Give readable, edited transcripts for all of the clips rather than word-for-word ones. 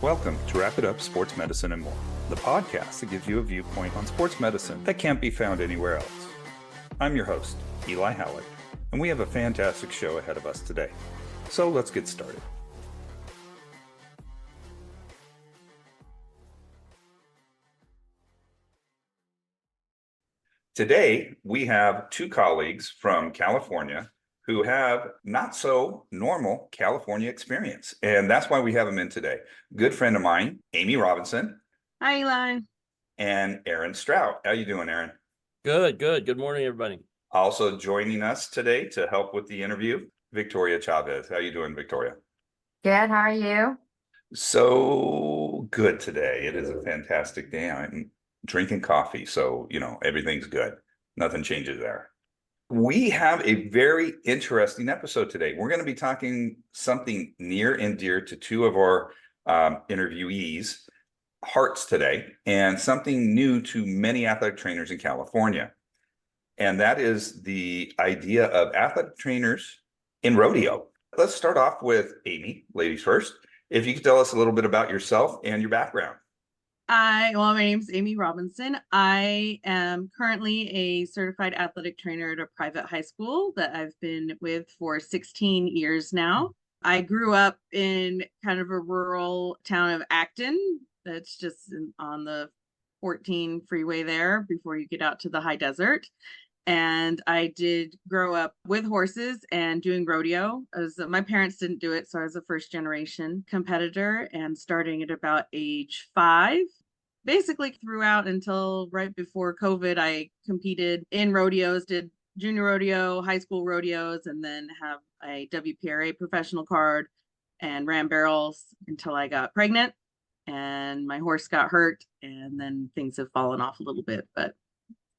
Welcome to Wrap It Up Sports Medicine and More, the podcast that gives you a viewpoint on sports medicine that can't be found anywhere else. I'm your host, Eli Hallak, and we have a fantastic show ahead of us today. So let's get started. Today, we have two colleagues from California who have not so normal California experience. And that's why we have them in today. Good friend of mine, Amy Robinson. Hi, Eli. And Aaron Strout. How you doing, Aaron? Good. Good morning, everybody. Also joining us today to help with the interview, Victoria Chavez. How you doing, Victoria? Good. How are you? So good today. It is a fantastic day. I'm drinking coffee, so, everything's good. Nothing changes there. We have a very interesting episode today. We're going to be talking something near and dear to two of our interviewees' hearts today, and something new to many athletic trainers in California. And that is the idea of athletic trainers in rodeo. Let's start off with Amy, ladies first. If you could tell us a little bit about yourself and your background. My name's Amy Robinson. I am currently a certified athletic trainer at a private high school that I've been with for 16 years now. I grew up in kind of a rural town of Acton. That's just on the 14 freeway there before you get out to the high desert. And I did grow up with horses and doing rodeo. My parents didn't do it, so I was a first generation competitor, and starting at about age 5. Basically throughout until right before COVID, I competed in rodeos, did junior rodeo, high school rodeos, and then have a WPRA professional card and ran barrels until I got pregnant and my horse got hurt, and then things have fallen off a little bit. But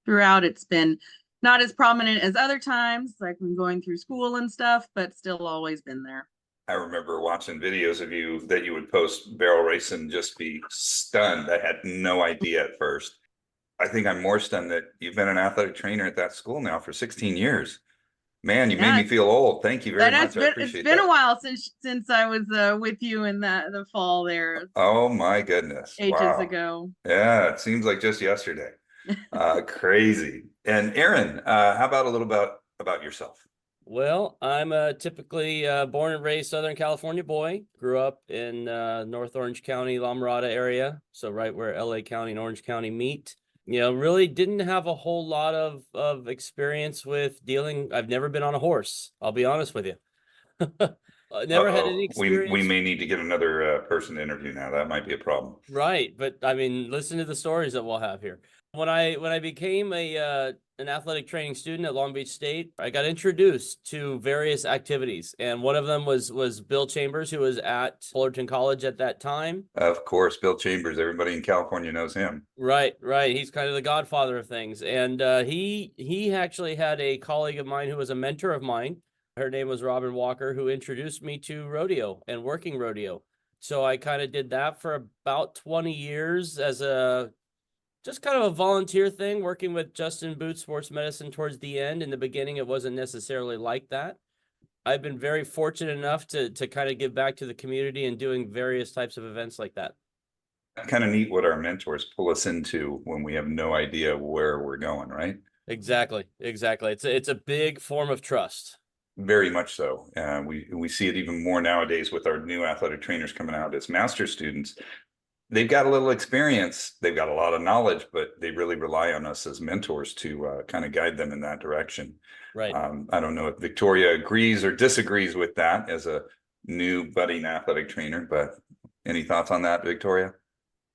throughout, it's been not as prominent as other times, like when going through school and stuff, but still always been there. I remember watching videos of you that you would post barrel race and just be stunned. I had no idea at first. I think I'm more stunned that you've been an athletic trainer at that school now for 16 years. Man, you made me feel old. Thank you very much. I appreciate it's been a while since I was with you in the fall there. Oh my goodness. Ages ago. Yeah, it seems like just yesterday. Crazy. And Aaron, how about a little bit about yourself? Well, I'm a typically born and raised Southern California boy. Grew up in North Orange County, La Mirada area. So right where LA County and Orange County meet. Really didn't have a whole lot of experience with dealing. I've never been on a horse. I'll be honest with you. Never had any experience. We may need to get another person to interview now. That might be a problem. Right. But I mean, listen to the stories that we'll have here. When I became an athletic training student at Long Beach State, I got introduced to various activities, and one of them was Bill Chambers, who was at Fullerton College at that time. Of course, Bill Chambers. Everybody in California knows him. Right. He's kind of the godfather of things, and he actually had a colleague of mine who was a mentor of mine. Her name was Robin Walker, who introduced me to rodeo and working rodeo. So I kind of did that for about 20 years as just kind of a volunteer thing, working with Justin Booth Sports Medicine towards the end. In the beginning, it wasn't necessarily like that. I've been very fortunate enough to kind of give back to the community and doing various types of events like that. Kind of neat what our mentors pull us into when we have no idea where we're going, right? Exactly. It's a big form of trust. Very much so. We see it even more nowadays with our new athletic trainers coming out as master students. They've got a little experience, they've got a lot of knowledge, but they really rely on us as mentors to kind of guide them in that direction. Right. I don't know if Victoria agrees or disagrees with that as a new budding athletic trainer, but any thoughts on that, Victoria?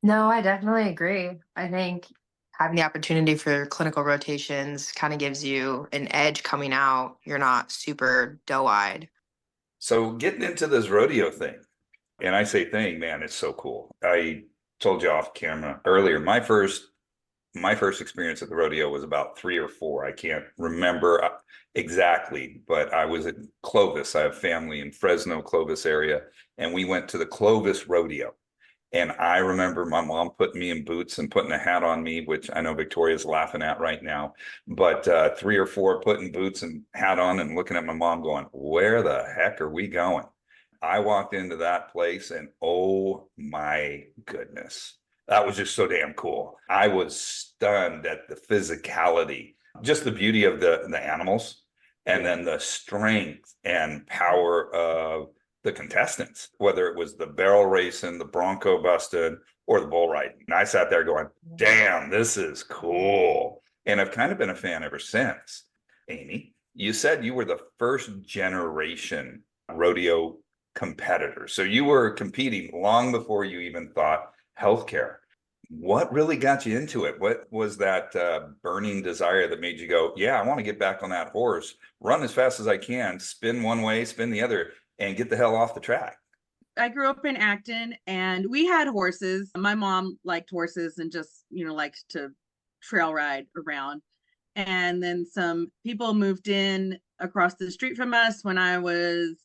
No, I definitely agree. I think having the opportunity for clinical rotations kind of gives you an edge coming out. You're not super doe-eyed. So getting into this rodeo thing, and I say thing, man, it's so cool. I told you off camera earlier, my first experience at the rodeo was about 3 or 4. I can't remember exactly, but I was at Clovis. I have family in Fresno, Clovis area, and we went to the Clovis rodeo. And I remember my mom putting me in boots and putting a hat on me, which I know Victoria's laughing at right now, but 3 or 4 putting boots and hat on and looking at my mom going, where the heck are we going? I walked into that place and oh my goodness, that was just so damn cool. I was stunned at the physicality, just the beauty of the animals, and then the strength and power of the contestants, whether it was the barrel racing, the bronco busting, or the bull riding. And I sat there going, damn, this is cool. And I've kind of been a fan ever since. Amy, you said you were the first generation rodeo competitor. So you were competing long before you even thought healthcare. What really got you into it? What was that burning desire that made you go, yeah, I want to get back on that horse, run as fast as I can, spin one way, spin the other, and get the hell off the track? I grew up in Acton and we had horses. My mom liked horses and just, liked to trail ride around. And then some people moved in across the street from us when I was,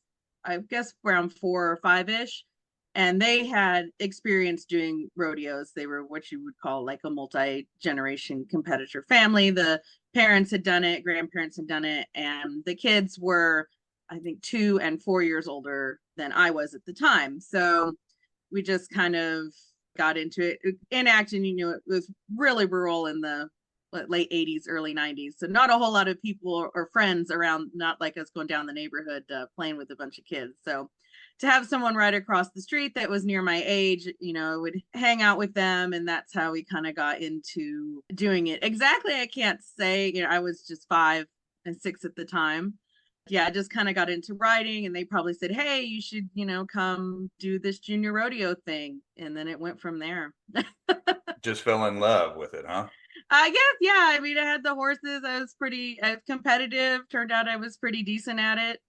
I guess, around 4 or 5-ish. And they had experience doing rodeos. They were what you would call like a multi-generation competitor family. The parents had done it, grandparents had done it, and the kids were, I think, 2 and 4 years older than I was at the time. So we just kind of got into it. In Acton, it was really rural in the late 80s, early 90s. So not a whole lot of people or friends around, not like us going down the neighborhood playing with a bunch of kids. So to have someone right across the street that was near my age, I would hang out with them. And that's how we kind of got into doing it. Exactly, I can't say, I was just 5 and 6 at the time. Yeah, I just kind of got into riding and they probably said, hey, you should, come do this junior rodeo thing. And then it went from there. Just fell in love with it, huh? I guess, yeah. I mean, I had the horses. I was competitive. Turned out I was pretty decent at it.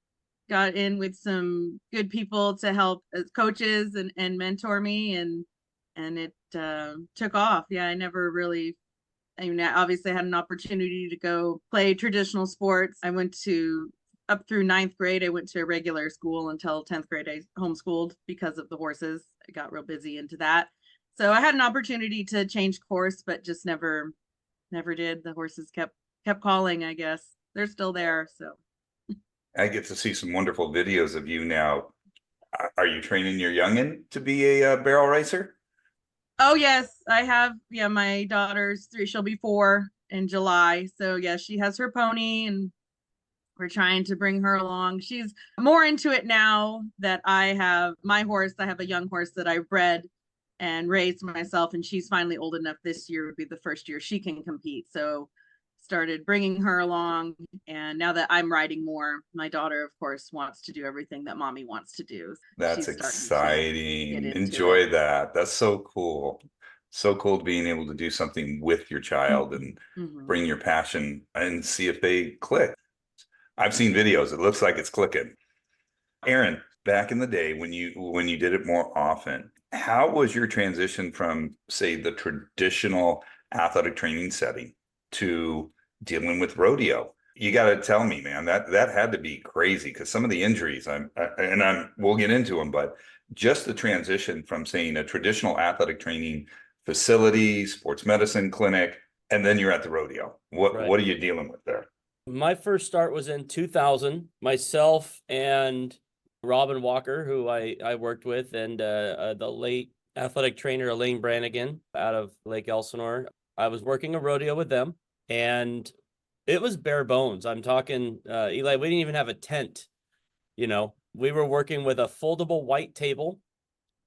Got in with some good people to help as coaches and mentor me, and it took off. Yeah, I never really. I mean, I obviously had an opportunity to go play traditional sports. I went to up through 9th grade. I went to a regular school until 10th grade. I homeschooled because of the horses. I got real busy into that. So I had an opportunity to change course, but just never did. The horses kept calling, I guess. They're still there. So I get to see some wonderful videos of you now. Are you training your youngin to be a barrel racer? oh yes, I have. Yeah, my daughter's 3. She'll be 4 in July. So yeah, she has her pony and we're trying to bring her along. She's more into it now that I have my horse. I have a young horse that I bred and raised myself, and she's finally old enough. This year would be the first year she can compete. So started bringing her along, and now that I'm riding more, my daughter of course wants to do everything that mommy wants to do. That's She's starting to exciting. get into Enjoy it. that. That's so cool. So cool being able to do something with your child and Mhm. bring your passion and see if they click. I've seen videos. It looks like it's clicking. Aaron, back in the day when you did it more often, how was your transition from, say, the traditional athletic training setting to dealing with rodeo? You got to tell me, man, that had to be crazy because some of the injuries, we'll get into them, but just the transition from saying a traditional athletic training facility, sports medicine clinic, and then you're at the rodeo. What Right. what are you dealing with there? My first start was in 2000. Myself and Robin Walker, who I worked with, and the late athletic trainer Elaine Brannigan out of Lake Elsinore. I was working a rodeo with them, and it was bare bones. I'm talking, Eli, we didn't even have a tent. We were working with a foldable white table.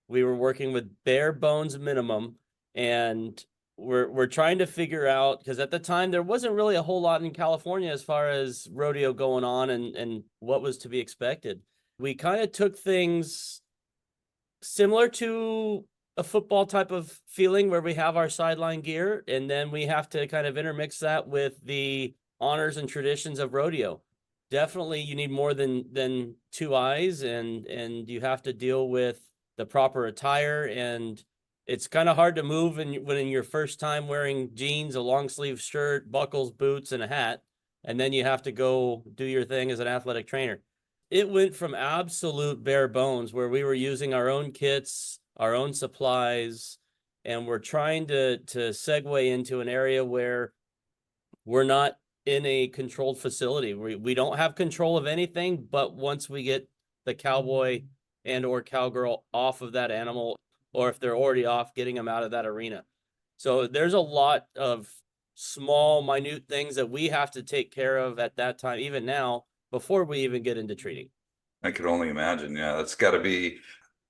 We were working with bare bones minimum, and we're trying to figure out, because at the time there wasn't really a whole lot in California as far as rodeo going on and what was to be expected. We kind of took things similar to a football type of feeling where we have our sideline gear, and then we have to kind of intermix that with the honors and traditions of rodeo. Definitely you need more than 2 eyes, and you have to deal with the proper attire, and it's kind of hard to move when in your first time wearing jeans, a long sleeve shirt, buckles, boots, and a hat, and then you have to go do your thing as an athletic trainer. It went from absolute bare bones where we were using our own kits, our own supplies, and we're trying to segue into an area where we're not in a controlled facility. We don't have control of anything, but once we get the cowboy and or cowgirl off of that animal, or if they're already off, getting them out of that arena. So there's a lot of small, minute things that we have to take care of at that time, even now, before we even get into treating. I could only imagine. Yeah, that's got to be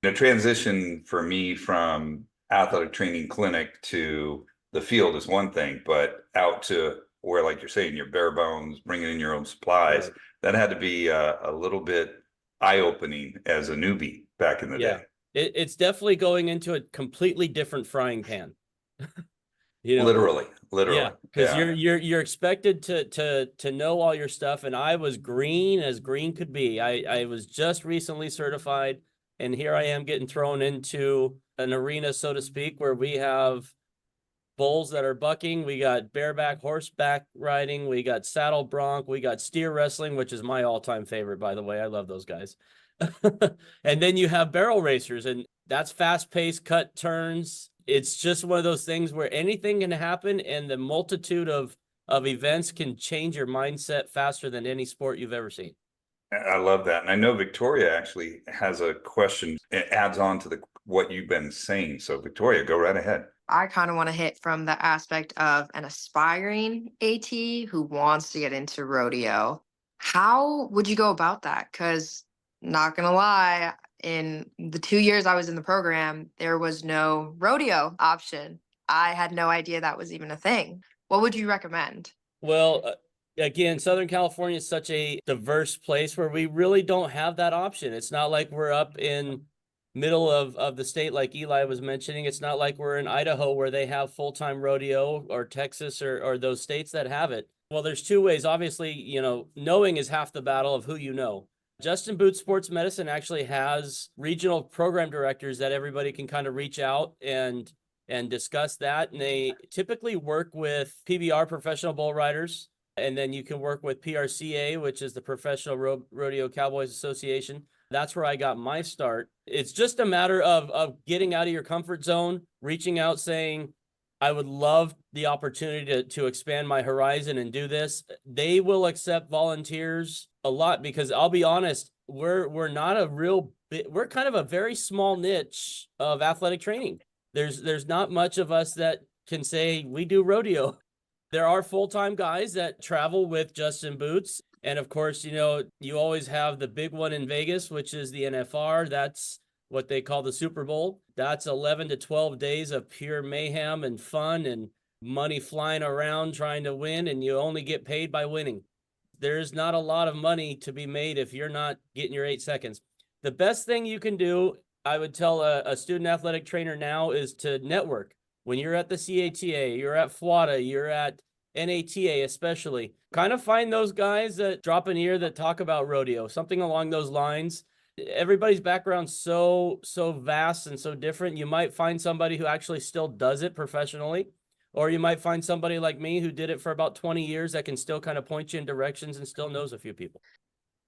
the transition for me from athletic training clinic to the field is one thing, but out to where, like you're saying, you're bare bones, bringing in your own supplies. Right. That had to be a little bit eye-opening as a newbie back in the Yeah. day. It's definitely going into a completely different frying pan. You know, Literally, yeah, because yeah. you're expected to know all your stuff, and I was green as green could be. I was just recently certified, and here I am getting thrown into an arena, so to speak, where we have bulls that are bucking, we got bareback horseback riding, we got saddle bronc, we got steer wrestling, which is my all-time favorite, by the way. I love those guys. And then you have barrel racers, and that's fast-paced, cut turns. It's just one of those things where anything can happen, and the multitude of events can change your mindset faster than any sport you've ever seen. I love that. And I know Victoria actually has a question. It adds on to what you've been saying. So Victoria, go right ahead. I kind of want to hit from the aspect of an aspiring AT who wants to get into rodeo. How would you go about that? Because, not going to lie, in the 2 years I was in the program, there was no rodeo option. I had no idea that was even a thing. What would you recommend? Well, again, Southern California is such a diverse place where we really don't have that option. It's not like we're up in middle of the state like Eli was mentioning. It's not like we're in Idaho where they have full-time rodeo, or Texas, or those states that have it. Well, there's two ways. Obviously, knowing is half the battle of who you know. Justin Boots Sports Medicine actually has regional program directors that everybody can kind of reach out and discuss that. And they typically work with PBR, professional bull riders. And then you can work with PRCA, which is the Professional Rodeo Cowboys Association. That's where I got my start. It's just a matter of getting out of your comfort zone, reaching out, saying, I would love the opportunity to expand my horizon and do this. They will accept volunteers a lot, because I'll be honest, we're not a real bit, we're kind of a very small niche of athletic training. There's not much of us that can say we do rodeo. There are full-time guys that travel with Justin Boots. And of course, you always have the big one in Vegas, which is the NFR. That's what they call the Super Bowl. That's 11 to 12 days of pure mayhem and fun and money flying around trying to win. And you only get paid by winning. There's not a lot of money to be made if you're not getting your 8 seconds. The best thing you can do, I would tell a student athletic trainer now, is to network. When you're at the CATA, you're at FWATA, you're at NATA especially, kind of find those guys that drop an ear that talk about rodeo, something along those lines. Everybody's background's so vast and so different. You might find somebody who actually still does it professionally, or you might find somebody like me who did it for about 20 years that can still kind of point you in directions and still knows a few people.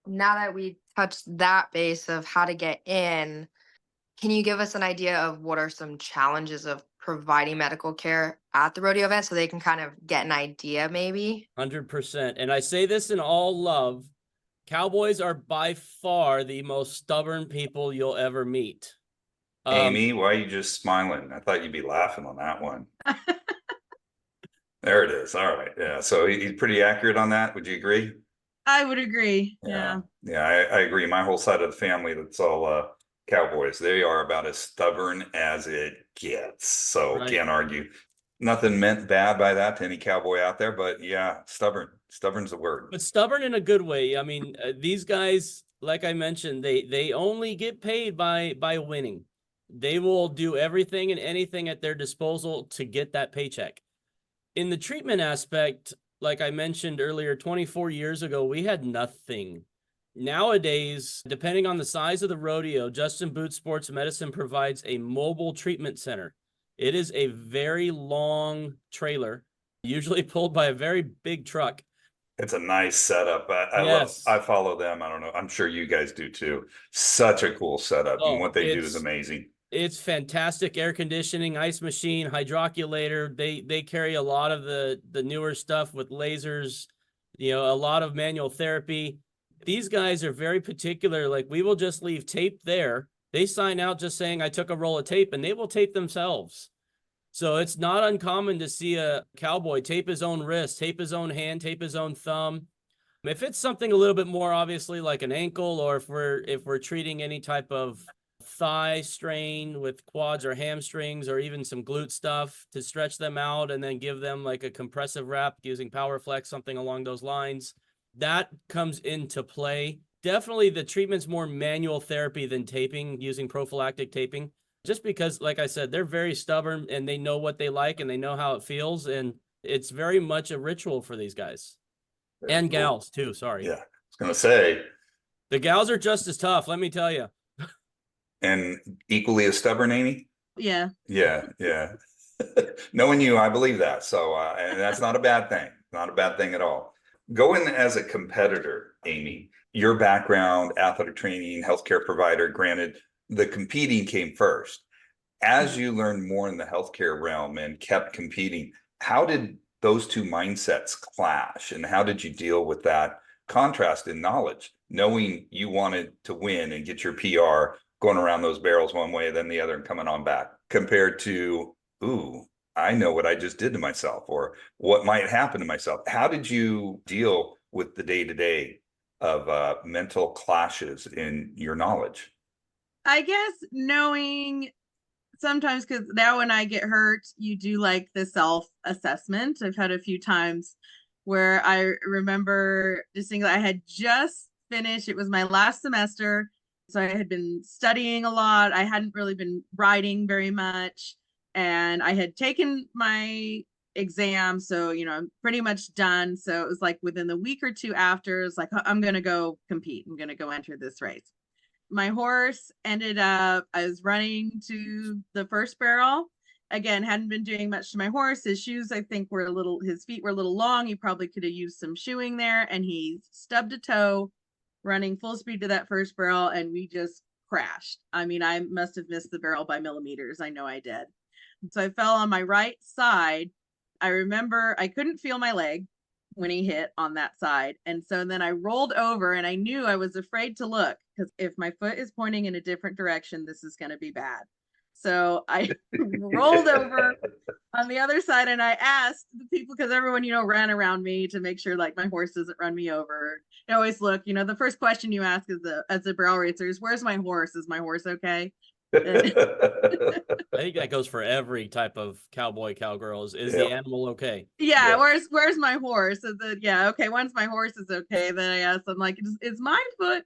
Now that we touched that base of how to get in, can you give us an idea of what are some challenges of providing medical care at the rodeo event so they can kind of get an idea maybe? 100%. And I say this in all love. Cowboys are by far the most stubborn people you'll ever meet. Amy, why are you just smiling? I thought you'd be laughing on that one. There it is. All right. Yeah. So he's pretty accurate on that. Would you agree? I would agree. Yeah. Yeah, I agree. My whole side of the family, that's all Cowboys. They are about as stubborn as it gets. So Right. Can't argue. Nothing meant bad by that to any cowboy out there, but yeah, stubborn. Stubborn's the word. But stubborn in a good way. I mean, these guys, like I mentioned, they only get paid by winning. They will do everything and anything at their disposal to get that paycheck. In the treatment aspect, like I mentioned earlier, 24 years ago, we had nothing. Nowadays, depending on the size of the rodeo, Justin Boots Sports Medicine provides a mobile treatment center. It is a very long trailer, usually pulled by a very big truck. It's a nice setup. I Yes. I follow them. I don't know. I'm sure you guys do too. Such a cool setup. And what they do is amazing. It's fantastic. Air conditioning, ice machine, hydroculator. They carry a lot of the newer stuff with lasers, a lot of manual therapy. These guys are very particular. Like, we will just leave tape there They sign out just saying, I took a roll of tape, and they will tape themselves. So it's not uncommon to see a cowboy tape his own wrist, tape his own hand, tape his own thumb. If it's something a little bit more obviously like an ankle, or if we're treating any type of thigh strain with quads or hamstrings, or even some glute stuff to stretch them out and then give them like a compressive wrap using Power Flex, something along those lines, that comes into play. Definitely the treatment's more manual therapy than taping, using prophylactic taping, just because, like I said, they're very stubborn and they know what they like and they know how it feels. And it's very much a ritual for these guys and gals too. Sorry. Yeah, I was gonna say, The gals are just as tough, let me tell you. and equally as stubborn, Amy. Yeah. Yeah, yeah. Knowing you, I believe that. So, and that's not a bad thing. Not a bad thing at all. Going as a competitor, Amy, your background, athletic training, healthcare provider, granted, the competing came first. As you learned more in the healthcare realm and kept competing, how did those two mindsets clash? And how did you deal with that contrast in knowledge, knowing you wanted to win and get your PR, going around those barrels one way, then the other, and coming on back, compared to, ooh, I know what I just did to myself, or what might happen to myself? How did you deal with the day-to-day of mental clashes in your knowledge? I guess knowing sometimes, because now when I get hurt, you do like the self-assessment. I've had a few times where I remember just thinking I had just finished, it was my last semester. So I had been studying a lot. I hadn't really been writing very much. And I had taken my exam. So, I'm pretty much done. So it was like within the week or two after, it's like, I'm going to go compete. I'm going to go enter this race. My horse ended up, I was running to the first barrel. Again, hadn't been doing much to my horse. His shoes, I think, his feet were a little long. He probably could have used some shoeing there. And he stubbed a toe running full speed to that first barrel. And we just crashed. I mean, I must have missed the barrel by millimeters. I know I did. So I fell on my right side. I remember I couldn't feel my leg when he hit on that side. And so then I rolled over, and I knew, I was afraid to look, because if my foot is pointing in a different direction, this is going to be bad. So I rolled over on the other side, and I asked the people, because everyone, ran around me to make sure like my horse doesn't run me over. I always look, the first question you ask as a barrel racer is, where's my horse? Is my horse okay? I think that goes for every type of cowboy, cowgirl. Is the animal okay? Yeah, where's my horse? Is it, okay, once my horse is okay, then I ask them, like, is my foot,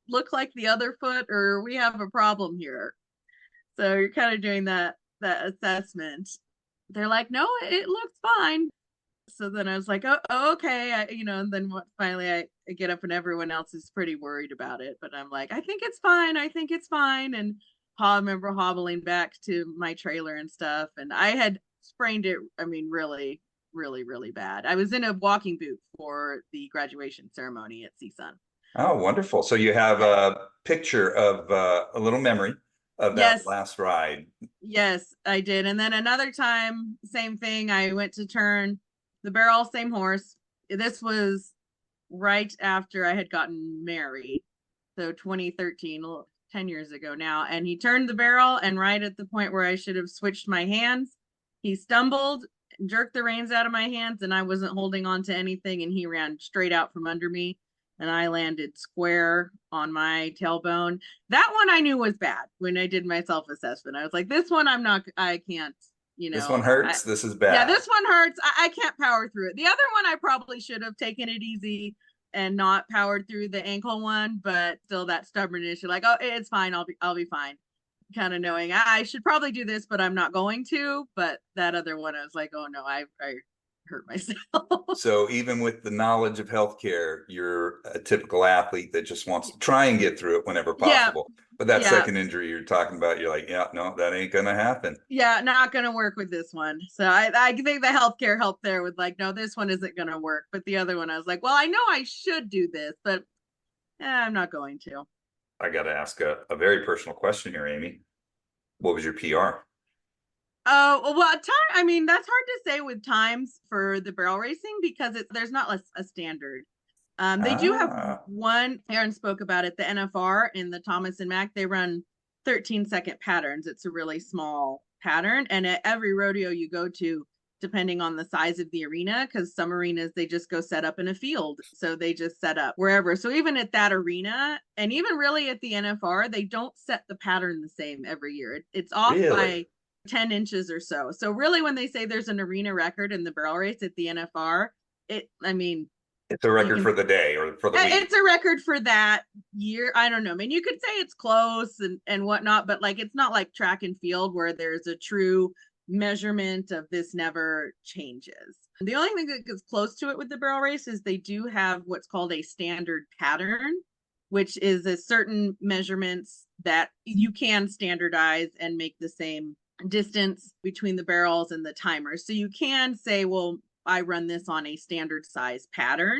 look like the other foot, or we have a problem here? So you're kind of doing that assessment. They're like, no, it looks fine. So then I was like, oh okay. And then finally I get up, and everyone else is pretty worried about it. But I'm like, I think it's fine. I think it's fine. And I remember hobbling back to my trailer and stuff. And I had sprained it, I mean, really, really, really bad. I was in a walking boot for the graduation ceremony at CSUN. Oh, wonderful. So you have a picture of a little memory of that last ride. Yes, I did. And then another time, same thing. I went to turn the barrel, same horse. This was right after I had gotten married. So 2013, 10 years ago now. And he turned the barrel, and right at the point where I should have switched my hands, he stumbled, jerked the reins out of my hands, and I wasn't holding on to anything. And he ran straight out from under me, and I landed square on my tailbone. That one I knew was bad when I did my self-assessment. I was like, this one I can't, This one hurts. This is bad. Yeah, this one hurts. I can't power through it. The other one, I probably should have taken it easy and not powered through the ankle one, but still that stubbornness. You're like, oh, it's fine. I'll be fine. Kind of knowing I should probably do this, but I'm not going to. But that other one, I was like, oh no, I hurt myself. So even with the knowledge of healthcare, you're a typical athlete that just wants to try and get through it whenever possible. Yeah. But that second injury you're talking about, you're like, yeah, no, that ain't gonna happen. Yeah, not gonna work with this one. So I think the healthcare helped there with like, no, this one isn't gonna work. But the other one, I was like, well, I know I should do this, but I'm not going to. I got to ask a very personal question here, Amy. What was your PR? Oh, well, I mean, that's hard to say with times for the barrel racing, because there's not a standard. They do have one, Aaron spoke about it, the NFR in the Thomas and Mack, they run 13-second patterns. It's a really small pattern. And at every rodeo you go to, depending on the size of the arena, because some arenas, they just go set up in a field. So they just set up wherever. So even at that arena, and even really at the NFR, they don't set the pattern the same every year. It's off by 10 inches or so. So really, when they say there's an arena record in the barrel race at the NFR, it's a record for the day or for the week. It's a record for that year. I don't know. I mean, you could say it's close and whatnot, but like, it's not like track and field where there's a true measurement of this never changes. The only thing that gets close to it with the barrel race is they do have what's called a standard pattern, which is a certain measurements that you can standardize and make the same distance between the barrels and the timers. So you can say, well, I run this on a standard size pattern.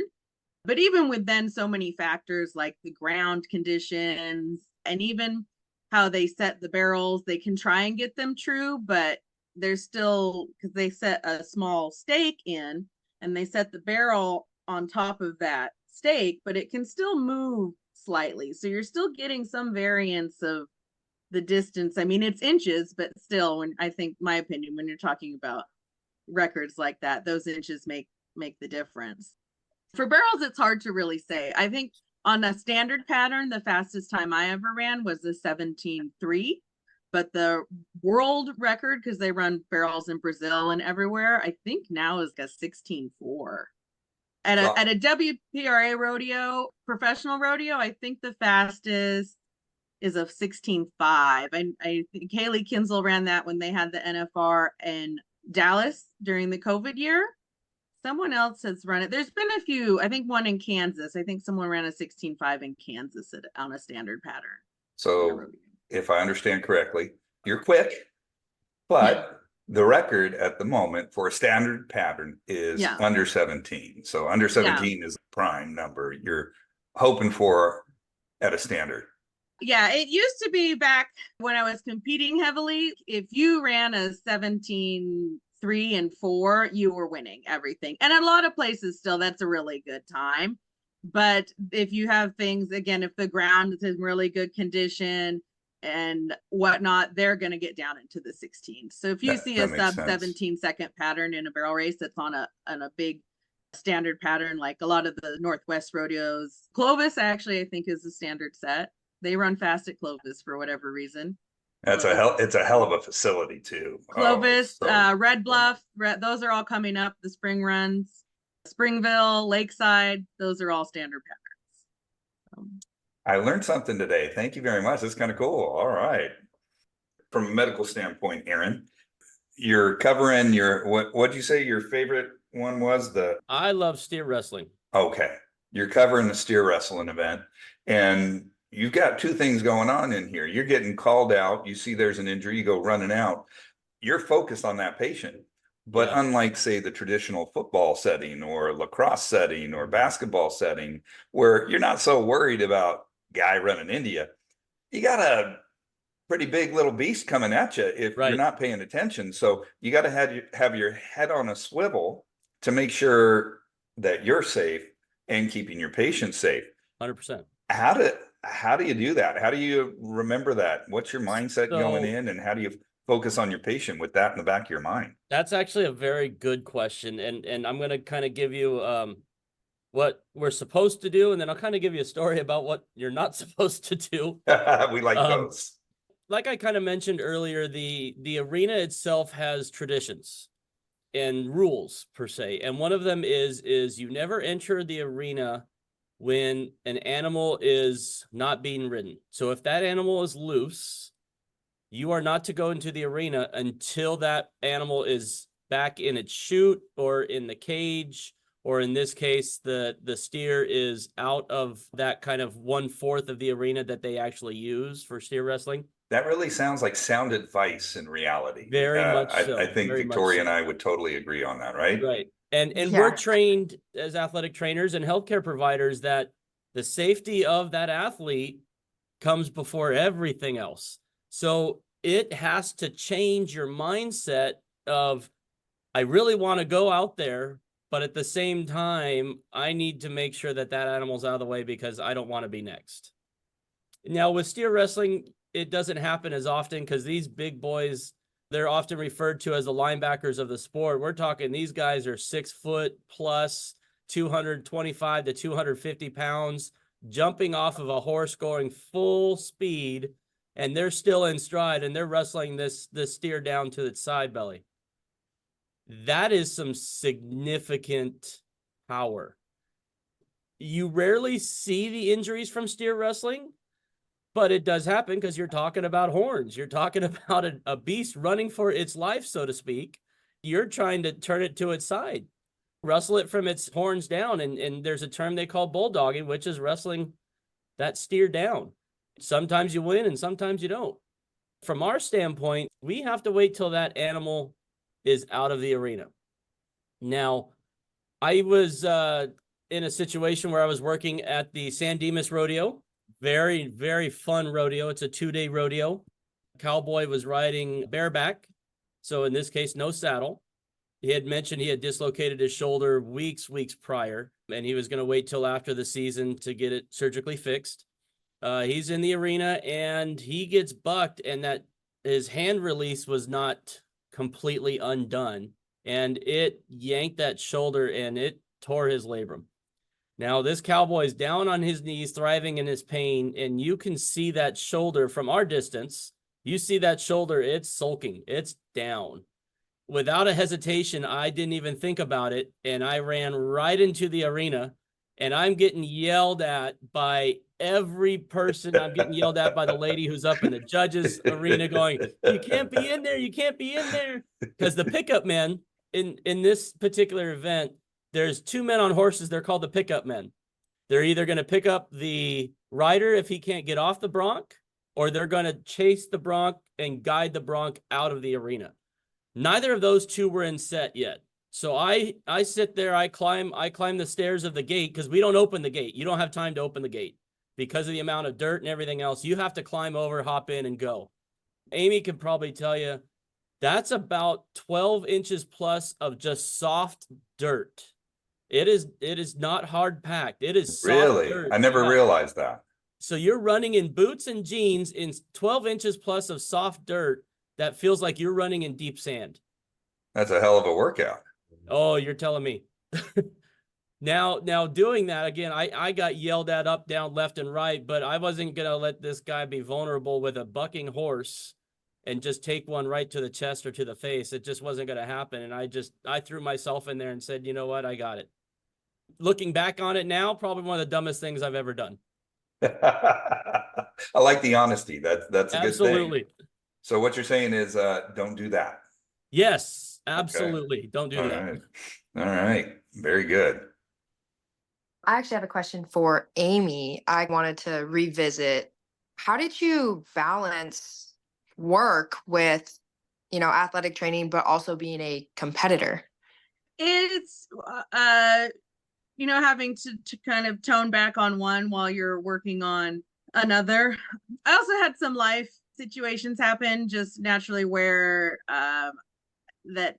But even with then so many factors like the ground conditions and even how they set the barrels, they can try and get them true, but there's still, because they set a small stake in and they set the barrel on top of that stake, but it can still move slightly. So you're still getting some variance of the distance. I mean, it's inches, but still, when I think, my opinion, when you're talking about records like that, those inches make the difference. For barrels, it's hard to really say. I think on a standard pattern, the fastest time I ever ran was a 17.3. But the world record, because they run barrels in Brazil and everywhere, I think now is a 16.4. At a WPRA rodeo, professional rodeo, I think the fastest is a 16.5. I think Haley Kinsel ran that when they had the NFR in Dallas during the COVID year. Someone else has run it. There's been a few. I think one in Kansas. I think someone ran a 16.5 in Kansas on a standard pattern. So if I understand correctly, you're quick, but the record at the moment for a standard pattern is under 17. So under 17 is the prime number you're hoping for at a standard. Yeah, it used to be back when I was competing heavily. If you ran a 17.3 and 4, you were winning everything. And a lot of places still, that's a really good time. But if you have things, again, if the ground is in really good condition and whatnot, they're going to get down into the 16. So if you see a sub 17-second pattern in a barrel race that's on a big standard pattern, like a lot of the Northwest rodeos, Clovis actually, I think, is the standard set. They run fast at Clovis for whatever reason. It's a hell of a facility too. Clovis, Red Bluff, those are all coming up. The spring runs, Springville, Lakeside, those are all standard patterns. I learned something today. Thank you very much. That's kind of cool. All right. From a medical standpoint, Aaron, you're covering what'd you say your favorite one was? I love steer wrestling. Okay. You're covering the steer wrestling event, and you've got two things going on in here. You're getting called out. You see there's an injury, you go running out. You're focused on that patient. But unlike, say, the traditional football setting or lacrosse setting or basketball setting, where you're not so worried about guy running into you, you got a pretty big little beast coming at you if you're not paying attention. So you got to have your head on a swivel to make sure that you're safe and keeping your patient safe. 100%. How do you do that? How do you remember that? What's your mindset going in, and how do you focus on your patient with that in the back of your mind? That's actually a very good question. And I'm going to kind of give you what we're supposed to do. And then I'll kind of give you a story about what you're not supposed to do. We like those. Like I kind of mentioned earlier, the arena itself has traditions and rules per se. And one of them is you never enter the arena when an animal is not being ridden. So if that animal is loose, you are not to go into the arena until that animal is back in its chute or in the cage, or in this case, the steer is out of that kind of 1/4 of the arena that they actually use for steer wrestling. That really sounds like sound advice in reality. Very much so. I think Very Victoria much and so. I would totally agree on that, right? Right. And we're trained as athletic trainers and healthcare providers that the safety of that athlete comes before everything else. So it has to change your mindset of, I really want to go out there, but at the same time, I need to make sure that animal's out of the way because I don't want to be next. Now with steer wrestling, it doesn't happen as often because these big boys, they're often referred to as the linebackers of the sport. We're talking these guys are 6 foot plus, 225 to 250 pounds, jumping off of a horse going full speed, and they're still in stride, and they're wrestling this steer down to its side belly. That is some significant power. You rarely see the injuries from steer wrestling, but it does happen because you're talking about horns. You're talking about a beast running for its life, so to speak. You're trying to turn it to its side, wrestle it from its horns down. And there's a term they call bulldogging, which is wrestling that steer down. Sometimes you win and sometimes you don't. From our standpoint, we have to wait till that animal is out of the arena. Now, I was in a situation where I was working at the San Dimas Rodeo. Very, very fun rodeo. It's a 2-day rodeo. Cowboy was riding bareback. So in this case, no saddle. He had mentioned he had dislocated his shoulder weeks prior, and he was going to wait till after the season to get it surgically fixed. He's in the arena and he gets bucked, and that his hand release was not completely undone, and it yanked that shoulder and it tore his labrum. Now, this cowboy is down on his knees, thriving in his pain, and you can see that shoulder from our distance. You see that shoulder, it's sulking, it's down. Without a hesitation, I didn't even think about it, and I ran right into the arena, and I'm getting yelled at by every person. I'm getting yelled at by the lady who's up in the judges' arena going, "You can't be in there, you can't be in there." Because the pickup men in this particular event, there's 2 men on horses. They're called the pickup men. They're either going to pick up the rider if he can't get off the bronc, or they're going to chase the bronc and guide the bronc out of the arena. Neither of those 2 were in set yet. So I sit there, I climb the stairs of the gate, because we don't open the gate. You don't have time to open the gate because of the amount of dirt and everything else. You have to climb over, hop in, and go. Amy can probably tell you that's about 12 inches plus of just soft dirt. It is not hard packed. It is soft Really? dirt. I never Yeah. realized that. So you're running in boots and jeans in 12 inches plus of soft dirt that feels like you're running in deep sand. That's a hell of a workout. Oh, you're telling me. Now doing that again, I got yelled at up, down, left, and right, but I wasn't gonna let this guy be vulnerable with a bucking horse and just take one right to the chest or to the face. It just wasn't gonna happen. And I threw myself in there and said, you know what, I got it. Looking back on it now, probably one of the dumbest things I've ever done. I like the honesty. That's a good Absolutely. thing. So what you're saying is don't do that. Yes, absolutely. Okay. Don't do that. Right. All right. Very good. I actually have a question for Amy. I wanted to revisit, how did you balance work with, athletic training, but also being a competitor? It's having to kind of tone back on one while you're working on another. I also had some life situations happen just naturally where that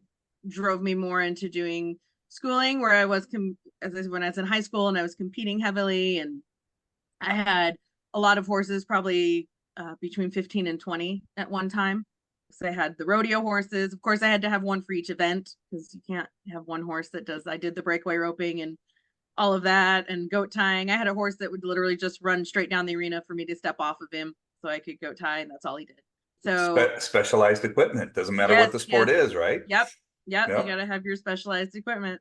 drove me more into doing schooling, where I was when I was in high school and I was competing heavily, and I had a lot of horses, probably between 15 and 20 at one time. So I had the rodeo horses. Of course, I had to have one for each event, because you can't have one horse that does. I did the breakaway roping and all of that, and goat tying. I had a horse that would literally just run straight down the arena for me to step off of him so I could goat tie, and that's all he did. So specialized equipment. Doesn't matter what the sport is, right? Yep. You gotta have your specialized equipment.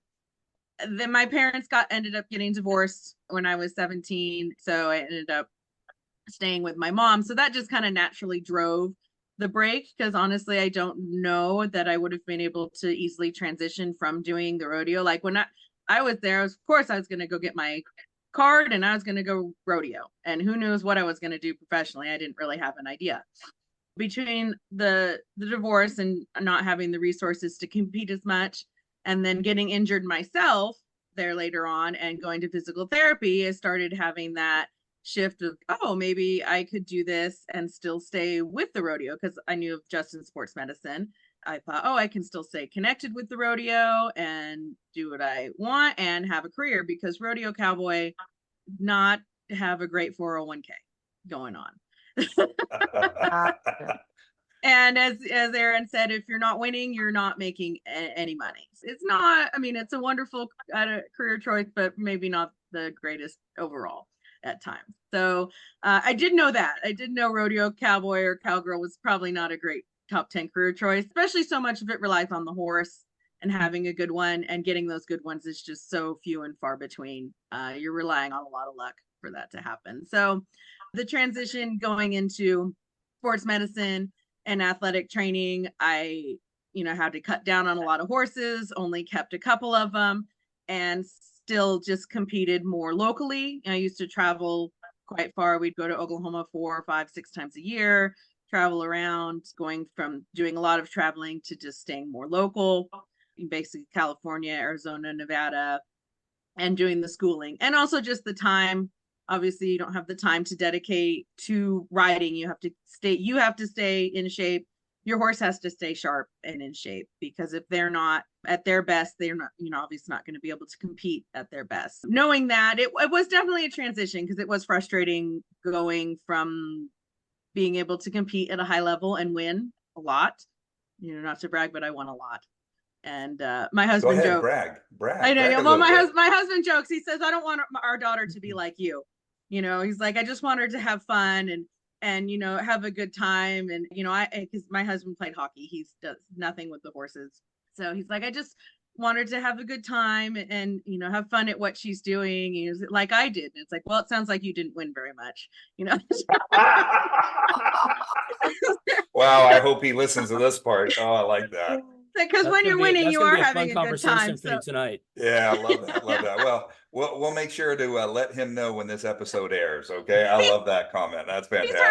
Then my parents ended up getting divorced when I was 17, so I ended up staying with my mom. So that just kind of naturally drove the break, because honestly, I don't know that I would have been able to easily transition from doing the rodeo. Like when I was there, of course I was going to go get my card and I was going to go rodeo, and who knows what I was going to do professionally. I didn't really have an idea. Between the divorce and not having the resources to compete as much, and then getting injured myself there later on and going to physical therapy, I started having that shift of, oh, maybe I could do this and still stay with the rodeo, because I knew of Justin Sports Medicine. I thought, oh, I can still stay connected with the rodeo and do what I want and have a career, because rodeo cowboy not have a great 401k going on. And as Aaron said, if you're not winning, you're not making any money. It's not, I mean, it's a wonderful career choice, but maybe not the greatest overall at times. So I did know that. I did know rodeo cowboy or cowgirl was probably not a great top 10 career choice, especially so much of it relies on the horse and having a good one, and getting those good ones is just so few and far between. You're relying on a lot of luck for that to happen. So the transition going into sports medicine and athletic training, I, had to cut down on a lot of horses, only kept a couple of them, and still just competed more locally. I used to travel quite far. We'd go to Oklahoma 4, 5, 6 times a year, travel around, going from doing a lot of traveling to just staying more local, basically California, Arizona, Nevada, and doing the schooling. And also just the time. Obviously, you don't have the time to dedicate to riding. You have to stay in shape. Your horse has to stay sharp and in shape, because if they're not at their best, they're not, obviously not going to be able to compete at their best. Knowing that, it was definitely a transition, because it was frustrating going from being able to compete at a high level and win a lot. Not to brag, but I won a lot. And my husband Go ahead, jokes. brag. I know. Brag a Well, little bit. my husband jokes. He says, "I don't want our daughter to be like you." He's like, "I just want her to have fun and have a good time." And because my husband played hockey, he does nothing with the horses, so he's like, "I just want her to have a good time and have fun at what she's doing." Like I did. And it's like, well, it sounds like you didn't win very much. Wow, I hope he listens to this part. Oh, I like that. Because That's when you're winning, that's you gonna are be a fun having a good conversation time. for you tonight. Yeah, I love that. Love that. Well, we'll make sure to let him know when this episode airs. Okay, I love that comment. That's fantastic. He's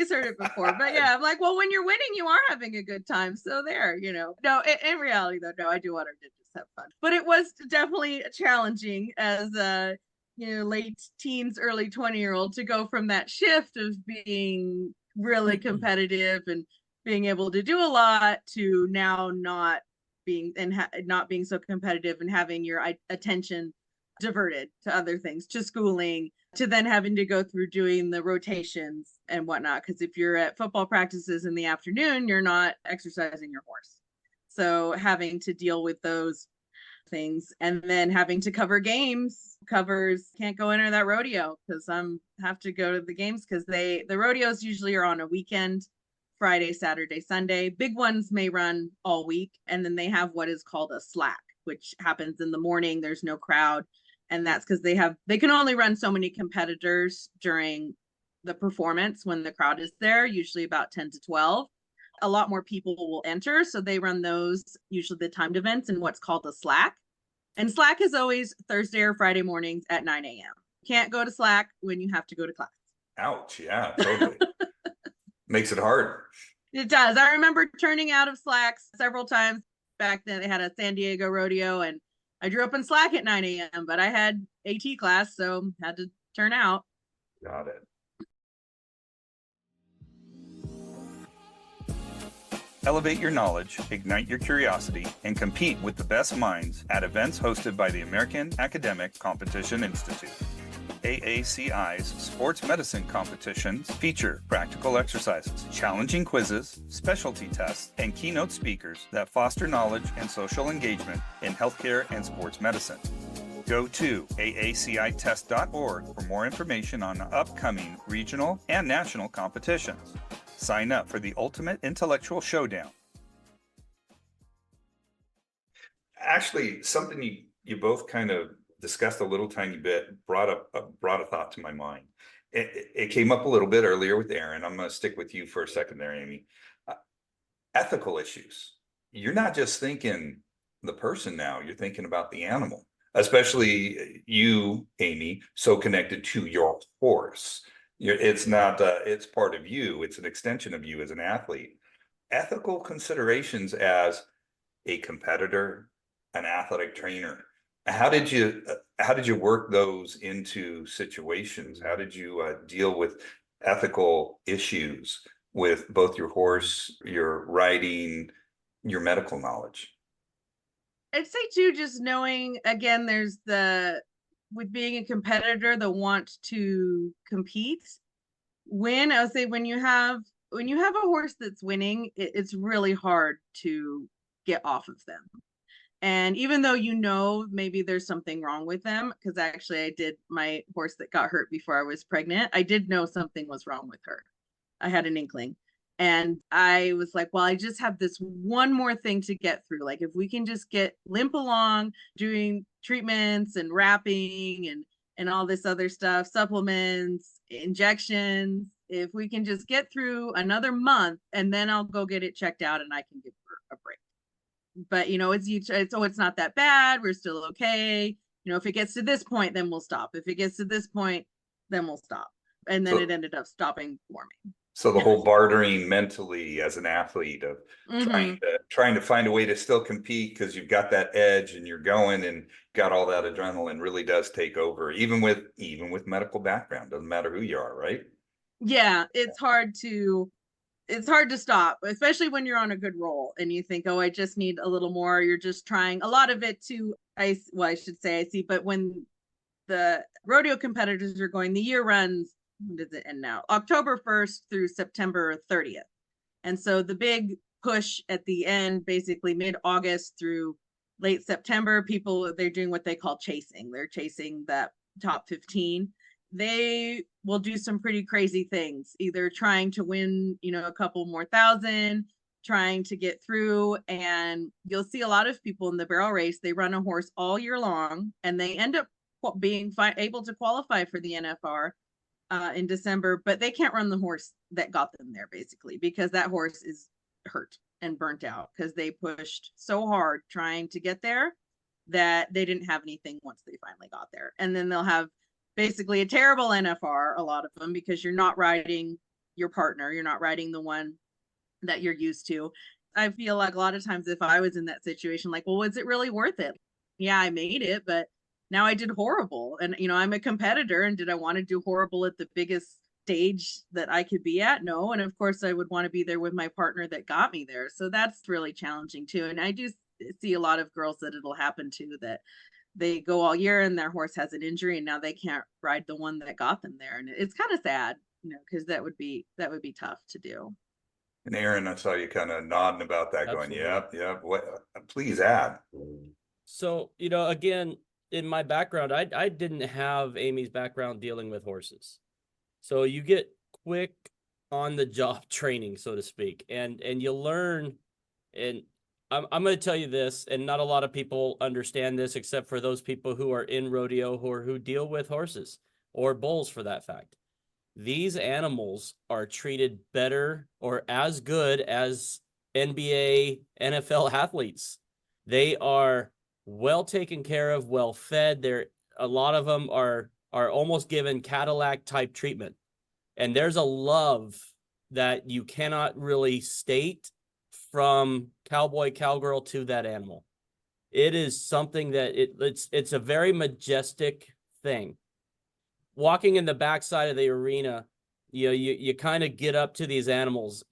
heard it before. But yeah, I'm like, well, when you're winning, you are having a good time. So there, No, in reality though, no, I do want her to just have fun. But it was definitely challenging as a late teens, early 20-year-old to go from that shift of being really competitive and being able to do a lot to now not being not being so competitive and having your attention diverted to other things, to schooling, to then having to go through doing the rotations and whatnot. Because if you're at football practices in the afternoon, you're not exercising your horse. So having to deal with those things, and then having to cover games. Covers can't go into that rodeo because have to go to the games, because the rodeos usually are on a weekend, Friday, Saturday, Sunday. Big ones may run all week, and then they have what is called a slack, which happens in the morning. There's no crowd, and that's because they can only run so many competitors during the performance when the crowd is there, usually about 10 to 12. A lot more people will enter, so they run those, usually the timed events, in what's called a slack. And slack is always Thursday or Friday mornings at 9 a.m. Can't go to slack when you have to go to class. Ouch! Yeah, totally. Makes it hard. It does. I remember turning out of slacks several times back then. They had a San Diego rodeo, and I drew up in slack at 9 a.m., but I had AT class, so had to turn out. Got it. Elevate your knowledge, ignite your curiosity, and compete with the best minds at events hosted by the American Academic Competition Institute. AACI's sports medicine competitions feature practical exercises, challenging quizzes, specialty tests, and keynote speakers that foster knowledge and social engagement in healthcare and sports medicine. Go to aacitest.org for more information on upcoming regional and national competitions. Sign up for the ultimate intellectual showdown. Actually, something you both kind of discussed a little tiny bit brought a thought to my mind. It came up a little bit earlier with Aaron. I'm going to stick with you for a second there, Amy. Ethical issues. You're not just thinking the person now, you're thinking about the animal, especially you, Amy, so connected to your horse. It's not, it's part of you. It's an extension of you as an athlete. Ethical considerations as a competitor, an athletic trainer. How did you work those into situations? How did you deal with ethical issues with both your horse, your riding, your medical knowledge? I'd say too, just knowing, again, with being a competitor, the want to compete, I'll say when you have a horse that's winning, it's really hard to get off of them. And even though maybe there's something wrong with them, because actually I did, my horse that got hurt before I was pregnant, I did know something was wrong with her. I had an inkling. And I was like, well, I just have this one more thing to get through. Like if we can just limp along doing treatments and wrapping and all this other stuff, supplements, injections, if we can just get through another month and then I'll go get it checked out and I can give her a break. But it's not that bad. We're still okay. If it gets to this point, then we'll stop. If it gets to this point, then we'll stop. And then it ended up stopping for me. So the whole bartering mentally as an athlete of Mm-hmm. trying to find a way to still compete because you've got that edge and you're going and got all that adrenaline really does take over, even with medical background. Doesn't matter who you are, right? Yeah, it's hard to stop, especially when you're on a good roll and you think, oh, I just need a little more. You're just trying a lot of it I should say I see, but when the rodeo competitors are going, the year runs, when does it end now? October 1st through September 30th. And so the big push at the end, basically mid-August through late September, they're doing what they call chasing. They're chasing that top 15. They will do some pretty crazy things, either trying to win, a couple more thousand, trying to get through. And you'll see a lot of people in the barrel race, they run a horse all year long and they end up being able to qualify for the NFR in December, but they can't run the horse that got them there, basically, because that horse is hurt and burnt out because they pushed so hard trying to get there that they didn't have anything once they finally got there. And then they'll have basically a terrible NFR, a lot of them, because you're not riding your partner, you're not riding the one that you're used to. I feel like a lot of times if I was in that situation, like, well, was it really worth it? Yeah, I made it, but now I did horrible. And, I'm a competitor, and did I want to do horrible at the biggest stage that I could be at? No. And of course I would want to be there with my partner that got me there. So that's really challenging too. And I do see a lot of girls that it'll happen to, that they go all year and their horse has an injury and now they can't ride the one that got them there. And it's kind of sad, because that would be tough to do. And Aaron, I saw you kind of nodding about that, Absolutely. going, yep. What? Please add. So, again, in my background, I didn't have Amy's background dealing with horses. So you get quick on the job training, so to speak, and you learn. And I'm going to tell you this, and not a lot of people understand this except for those people who are in rodeo or who deal with horses or bulls for that fact. These animals are treated better or as good as NBA, NFL athletes. They are well taken care of, well fed. A lot of them are almost given Cadillac type treatment. And there's a love that you cannot really state from cowboy, cowgirl to that animal. It is something that it's a very majestic thing. Walking in the backside of the arena, you kind of get up to these animals.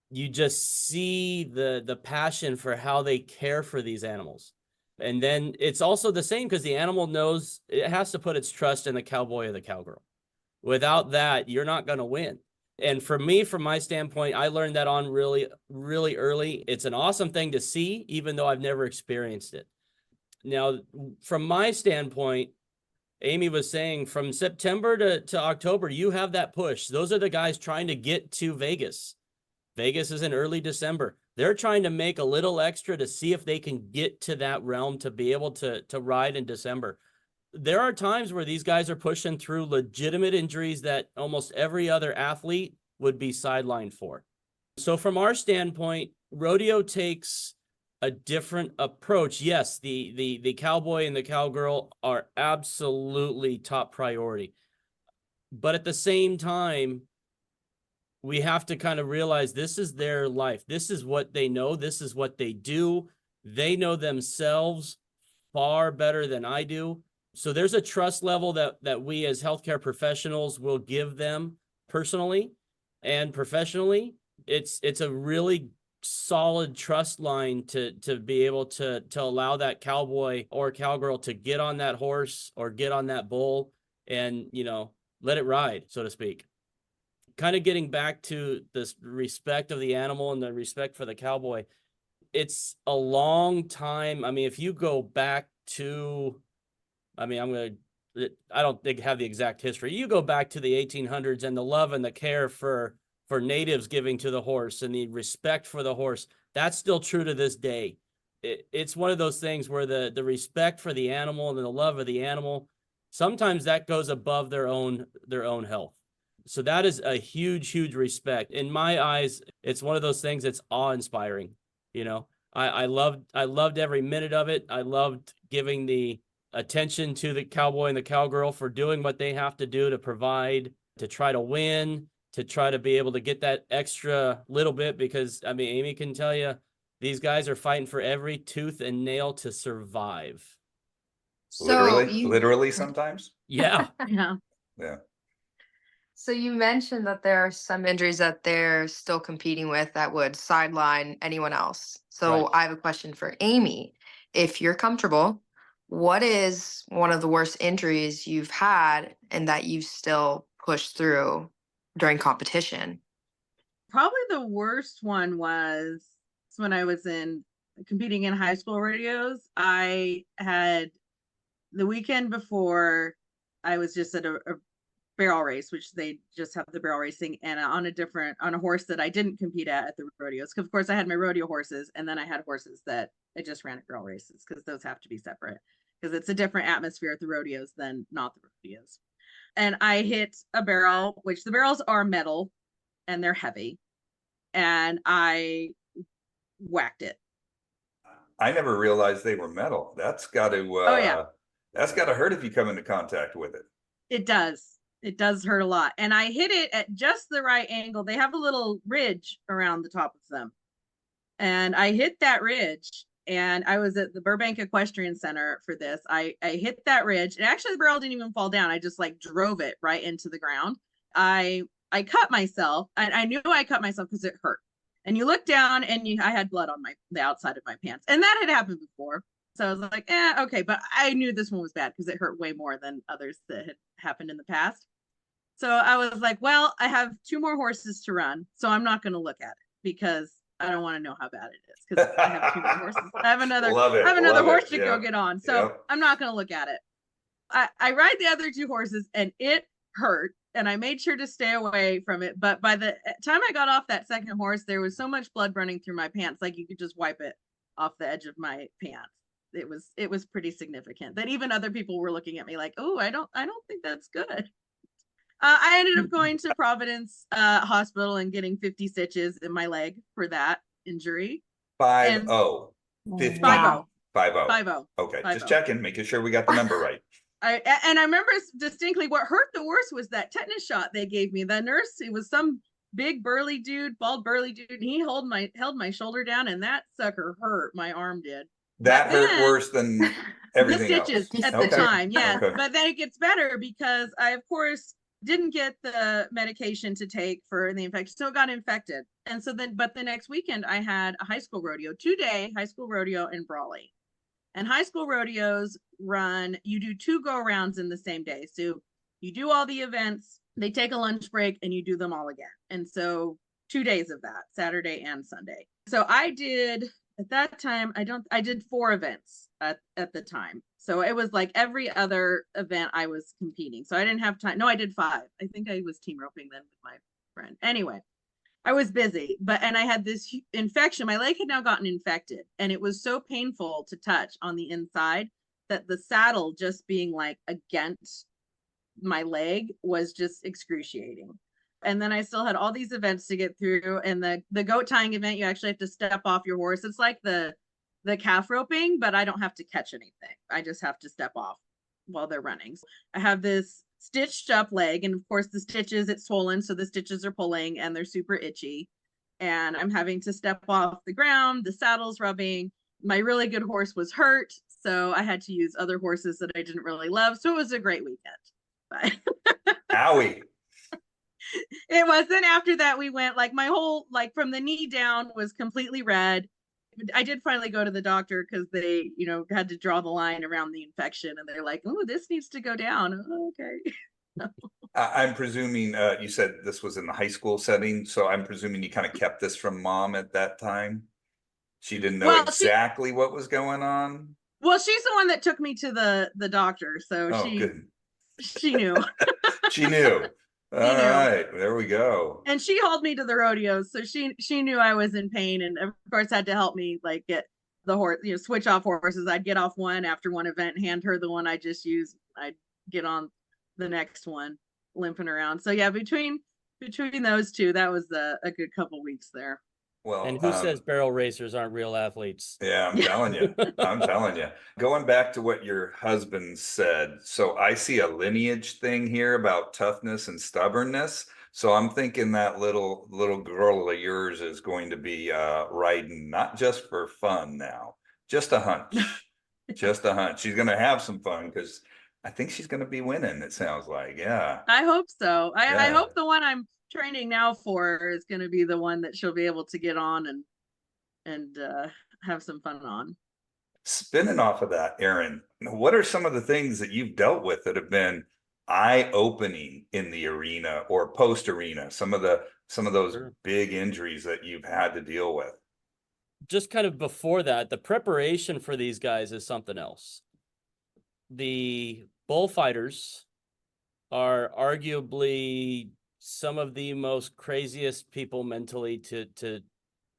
You just see the passion for how they care for these animals. And then it's also the same because the animal knows it has to put its trust in the cowboy or the cowgirl. Without that, you're not going to win. And for me, from my standpoint, I learned that on really, really early. It's an awesome thing to see, even though I've never experienced it. Now, from my standpoint, Amy was saying from September to October, you have that push. Those are the guys trying to get to Vegas. Vegas is in early December. They're trying to make a little extra to see if they can get to that realm to be able to ride in December. There are times where these guys are pushing through legitimate injuries that almost every other athlete would be sidelined for. So from our standpoint, rodeo takes a different approach. Yes, the cowboy and the cowgirl are absolutely top priority. But at the same time, we have to kind of realize this is their life. This is what they know. This is what they do. They know themselves far better than I do. So there's a trust level that we as healthcare professionals will give them personally and professionally. It's a really solid trust line to be able to allow that cowboy or cowgirl to get on that horse or get on that bull and, let it ride, so to speak. kind of getting back to this respect of the animal and the respect for the cowboy. It's a long time. I mean, if you go back to, I mean, I don't think have the exact history. You go back to the 1800s and the love and the care for natives giving to the horse and the respect for the horse. That's still true to this day. It's one of those things where the respect for the animal and the love of the animal, sometimes that goes above their own health. So that is a huge respect. In my eyes, it's one of those things that's awe-inspiring. You know, I loved every minute of it. I loved giving the attention to the cowboy and the cowgirl for doing what they have to do to provide, to try to win, to try to be able to get that extra little bit, because I mean, Amy can tell you, these guys are fighting for every tooth and nail to survive. So Literally sometimes. Yeah. Yeah. Yeah. So you mentioned that there are some injuries that they're still competing with that would sideline anyone else. So Right. I have a question for Amy. If you're comfortable, what is one of the worst injuries you've had and that you still push through during competition? Probably the worst one was when I was competing in high school rodeos. I had the weekend before, I was just at a barrel race, which they just have the barrel racing, and on a horse that I didn't compete at the rodeos. Of course, I had my rodeo horses, and then I had horses that I just ran at barrel races, because those have to be separate, because it's a different atmosphere at the rodeos than not the rodeos. And I hit a barrel, which the barrels are metal and they're heavy, and I whacked it. I never realized they were metal. That's got to Oh yeah, that's got to hurt if you come into contact with it. it does. It does hurt a lot. And I hit it at just the right angle. They have a little ridge around the top of them. And I hit that ridge, and I was at the Burbank Equestrian Center for this. I hit that ridge, and actually the barrel didn't even fall down. I just like drove it right into the ground. I cut myself, and I knew I cut myself because it hurt. And you look down, and I had blood on the outside of my pants, and that had happened before. So I was like, okay, but I knew this one was bad because it hurt way more than others that had happened in the past. So I was like, well, I have 2 more horses to run, so I'm not going to look at it because I don't want to know how bad it is, because I have 2 more horses. I have another horse to go get on, so I'm not going to look at it. I ride the other 2 horses, and it hurt, and I made sure to stay away from it. But by the time I got off that second horse, there was so much blood running through my pants, like you could just wipe it off the edge of my pants. It was pretty significant that even other people were looking at me like, oh, I don't think that's good. I ended up going to Providence Hospital and getting 50 stitches in my leg for that injury. 5-0. 50. 5-0. 5-0. 5-0. Okay, 5-0. just checking, making sure we got the number right. I remember distinctly what hurt the worst was that tetanus shot they gave me. The nurse, it was some big burly dude, bald burly dude, and he held my shoulder down, and that sucker hurt. My arm did. That hurt worse than everything the stitches else. at the time, yes. Okay. But then it gets better because I, of course, didn't get the medication to take for the infection, so it got infected. And so then, but the next weekend I had a high school rodeo, 2-day high school rodeo in Brawley. And high school rodeos you do 2 go-arounds in the same day. So you do all the events, they take a lunch break, and you do them all again. And so 2 days of that, Saturday and Sunday. So I did, at that time, I did 4 events at the time. So it was like every other event I was competing. So I didn't have time. No, I did 5. I think I was team roping then with my friend. Anyway, I was busy, and I had this infection. My leg had now gotten infected, and it was so painful to touch on the inside that the saddle just being like against my leg was just excruciating. And then I still had all these events to get through. And the goat tying event, you actually have to step off your horse. It's like the calf roping, but I don't have to catch anything. I just have to step off while they're running. So I have this stitched up leg, and of course the stitches, it's swollen, so the stitches are pulling and they're super itchy. And I'm having to step off the ground, the saddle's rubbing. My really good horse was hurt, so I had to use other horses that I didn't really love. So it was a great weekend. But Owie. It was. Then after that, we went, like, my whole, like, from the knee down was completely red. I did finally go to the doctor because they, had to draw the line around the infection, and they're like, oh, this needs to go down. Oh, okay. I'm presuming you said this was in the high school setting, so I'm presuming you kind of kept this from mom at that time. She didn't know Well, exactly what was going on. she's the one that took me to the doctor, so Oh, good. she knew. She knew. All She knew. right, there we go. And she hauled me to the rodeos, so she knew I was in pain, and of course had to help me like get the horse, switch off horses. I'd get off one after one event, hand her the one I just used. I'd get on the next one, limping around. So yeah, between those two, that was a good couple weeks there. Well, And who says barrel racers aren't real athletes? yeah, I'm telling you. I'm telling you. Going back to what your husband said, so I see a lineage thing here about toughness and stubbornness. So I'm thinking that little girl of yours is going to be riding not just for fun now, just a hunch. Just a hunch. She's gonna have some fun because I think she's gonna be winning, it sounds like. Yeah. I hope so. I Yeah. hope the one I'm training now for is going to be the one that she'll be able to get on and have some fun on. Spinning off of that, Aaron, what are some of the things that you've dealt with that have been eye-opening in the arena or post-arena? Some of those Sure. big injuries that you've had to deal with. Just kind of before that, the preparation for these guys is something else. The bullfighters are arguably some of the most craziest people mentally to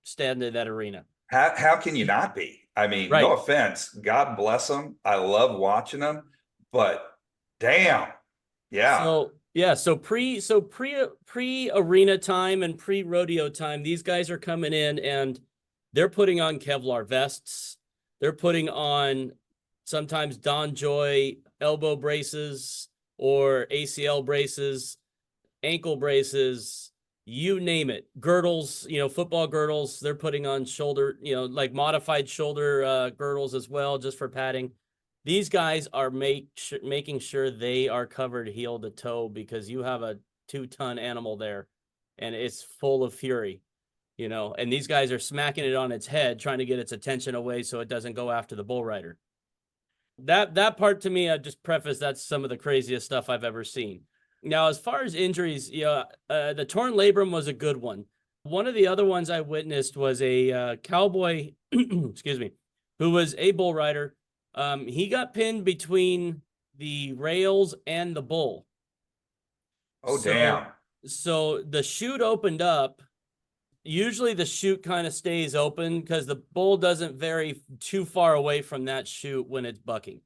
stand in that arena. How can you not be? I mean, Right. no offense, God bless them. I love watching them, but damn, yeah. So pre arena time and pre rodeo time, these guys are coming in and they're putting on Kevlar vests. They're putting on sometimes Don Joy elbow braces or ACL braces, ankle braces, you name it, girdles, football girdles. They're putting on shoulder, like modified shoulder girdles as well, just for padding. These guys are making sure they are covered heel to toe because you have a 2-ton animal there and it's full of fury, and these guys are smacking it on its head, trying to get its attention away so it doesn't go after the bull rider. That part, to me, I just preface, that's some of the craziest stuff I've ever seen. Now, as far as injuries, the torn labrum was a good one. One of the other ones I witnessed was a cowboy, excuse me, who was a bull rider. He got pinned between the rails and the bull. Oh, damn. So the chute opened up. Usually the chute kind of stays open because the bull doesn't vary too far away from that chute when it's bucking.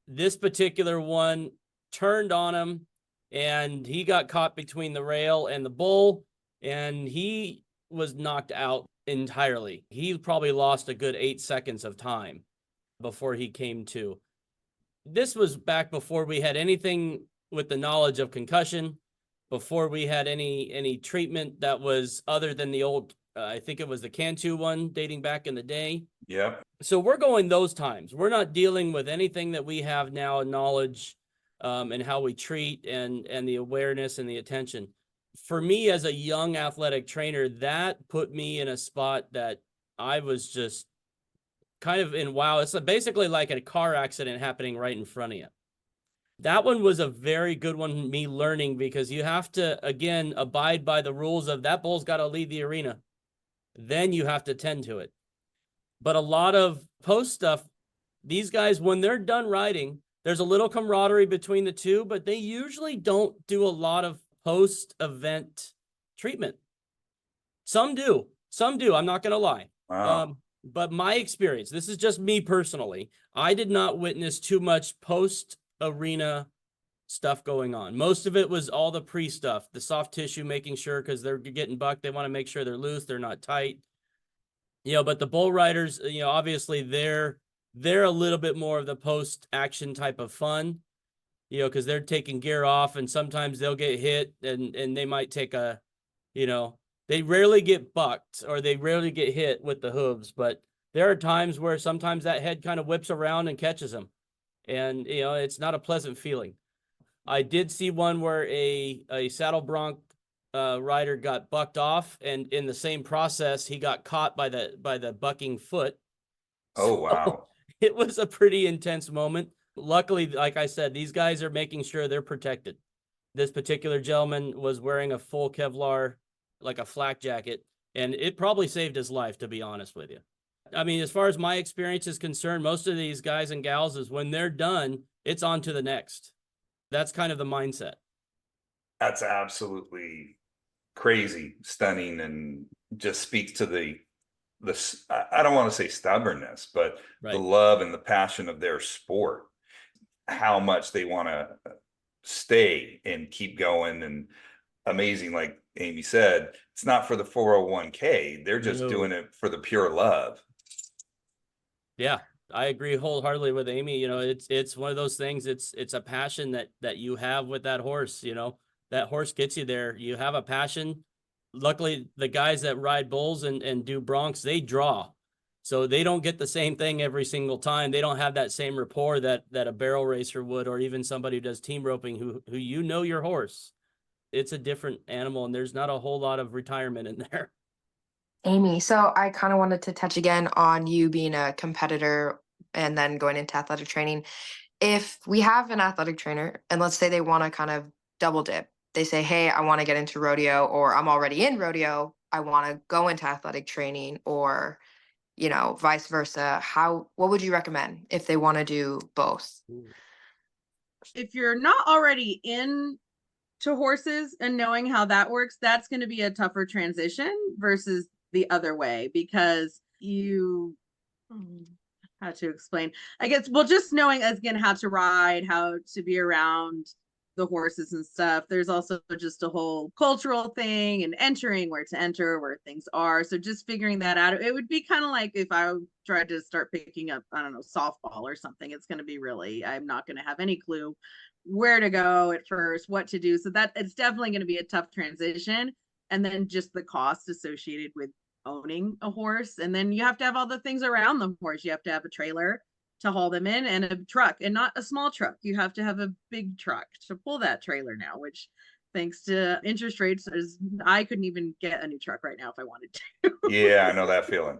This particular one turned on him and he got caught between the rail and the bull and he was knocked out entirely. He probably lost a good 8 seconds of time before he came to. This was back before we had anything with the knowledge of concussion, before we had any treatment that was other than the old, I think it was the Cantu one dating back in the day. Yep. So we're going those times. We're not dealing with anything that we have now in knowledge and how we treat and the awareness and the attention. For me as a young athletic trainer, that put me in a spot that I was just kind of in wow. It's basically like a car accident happening right in front of you. That one was a very good one, me learning, because you have to, again, abide by the rules of that bull's got to leave the arena. Then you have to tend to it. But a lot of post stuff, these guys, when they're done riding, there's a little camaraderie between the two, but they usually don't do a lot of post-event treatment. Some do. I'm not going to lie. Wow. But my experience, this is just me personally, I did not witness too much post-arena stuff going on. Most of it was all the pre-stuff, the soft tissue, making sure, because they're getting bucked, they want to make sure they're loose, they're not tight. But the bull riders, obviously they're a little bit more of the post-action type of fun, because they're taking gear off and sometimes they'll get hit and they might take they rarely get bucked or they rarely get hit with the hooves, but there are times where sometimes that head kind of whips around and catches them. And, it's not a pleasant feeling. I did see one where a saddle bronc rider got bucked off, and in the same process, he got caught by the bucking foot. Oh, wow. It was a pretty intense moment. luckily, like I said, these guys are making sure they're protected. This particular gentleman was wearing a full Kevlar, like a flak jacket, and it probably saved his life, to be honest with you. I mean, as far as my experience is concerned, most of these guys and gals is when they're done, it's on to the next. That's kind of the mindset. That's absolutely crazy, stunning, and just speaks to the I don't want to say stubbornness, but the Right. love and the passion of their sport, how much they want to stay and keep going. And amazing, like Amy said, it's not for the 401k, they're just No. doing it for the pure love. Yeah, I agree wholeheartedly with Amy. You know, it's one of those things. It's a passion that you have with that horse. You know, that horse gets you there. You have a passion. Luckily, the guys that ride bulls and do broncs, they draw, so they don't get the same thing every single time. They don't have that same rapport that a barrel racer would, or even somebody who does team roping, who you know your horse. It's a different animal, and there's not a whole lot of retirement in there. Amy, so I kind of wanted to touch again on you being a competitor and then going into athletic training. If we have an athletic trainer and let's say they want to kind of double dip, they say, hey, I want to get into rodeo, or I'm already in rodeo, I want to go into athletic training, or, you know, vice versa. What would you recommend if they want to do both? If you're not already in to horses and knowing how that works, that's going to be a tougher transition versus the other way, because you how to explain, I guess, well, just knowing again how to ride, how to be around the horses and stuff. There's also just a whole cultural thing and entering, where to enter, where things are. So just figuring that out. It would be kind of like if I tried to start picking up, I don't know, softball or something. It's going to be really, I'm not going to have any clue where to go at first, what to do. So that it's definitely going to be a tough transition. And then just the cost associated with owning a horse. And then you have to have all the things around the horse. You have to have a trailer to haul them in, and a truck, and not a small truck. You have to have a big truck to pull that trailer now, which thanks to interest rates, I couldn't even get a new truck right now if I wanted to. Yeah, I know that feeling.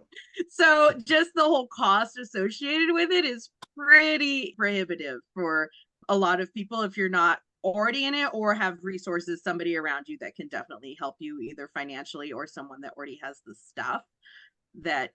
So just the whole cost associated with it is pretty prohibitive for a lot of people if you're not already in it or have resources, somebody around you that can definitely help you either financially or someone that already has the stuff that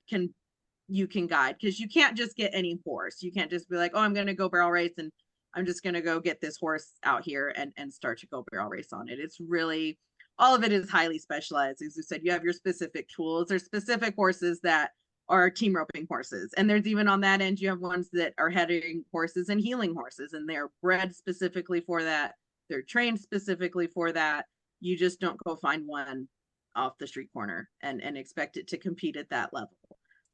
you can guide, because you can't just get any horse. You can't just be like, oh, I'm going to go barrel race and I'm just going to go get this horse out here and start to go barrel race on it. It's really, all of it is highly specialized. As you said, you have your specific tools. There's specific horses that are team roping horses. And there's even on that end, you have ones that are heading horses and healing horses, and they're bred specifically for that. They're trained specifically for that. You just don't go find one off the street corner and expect it to compete at that level.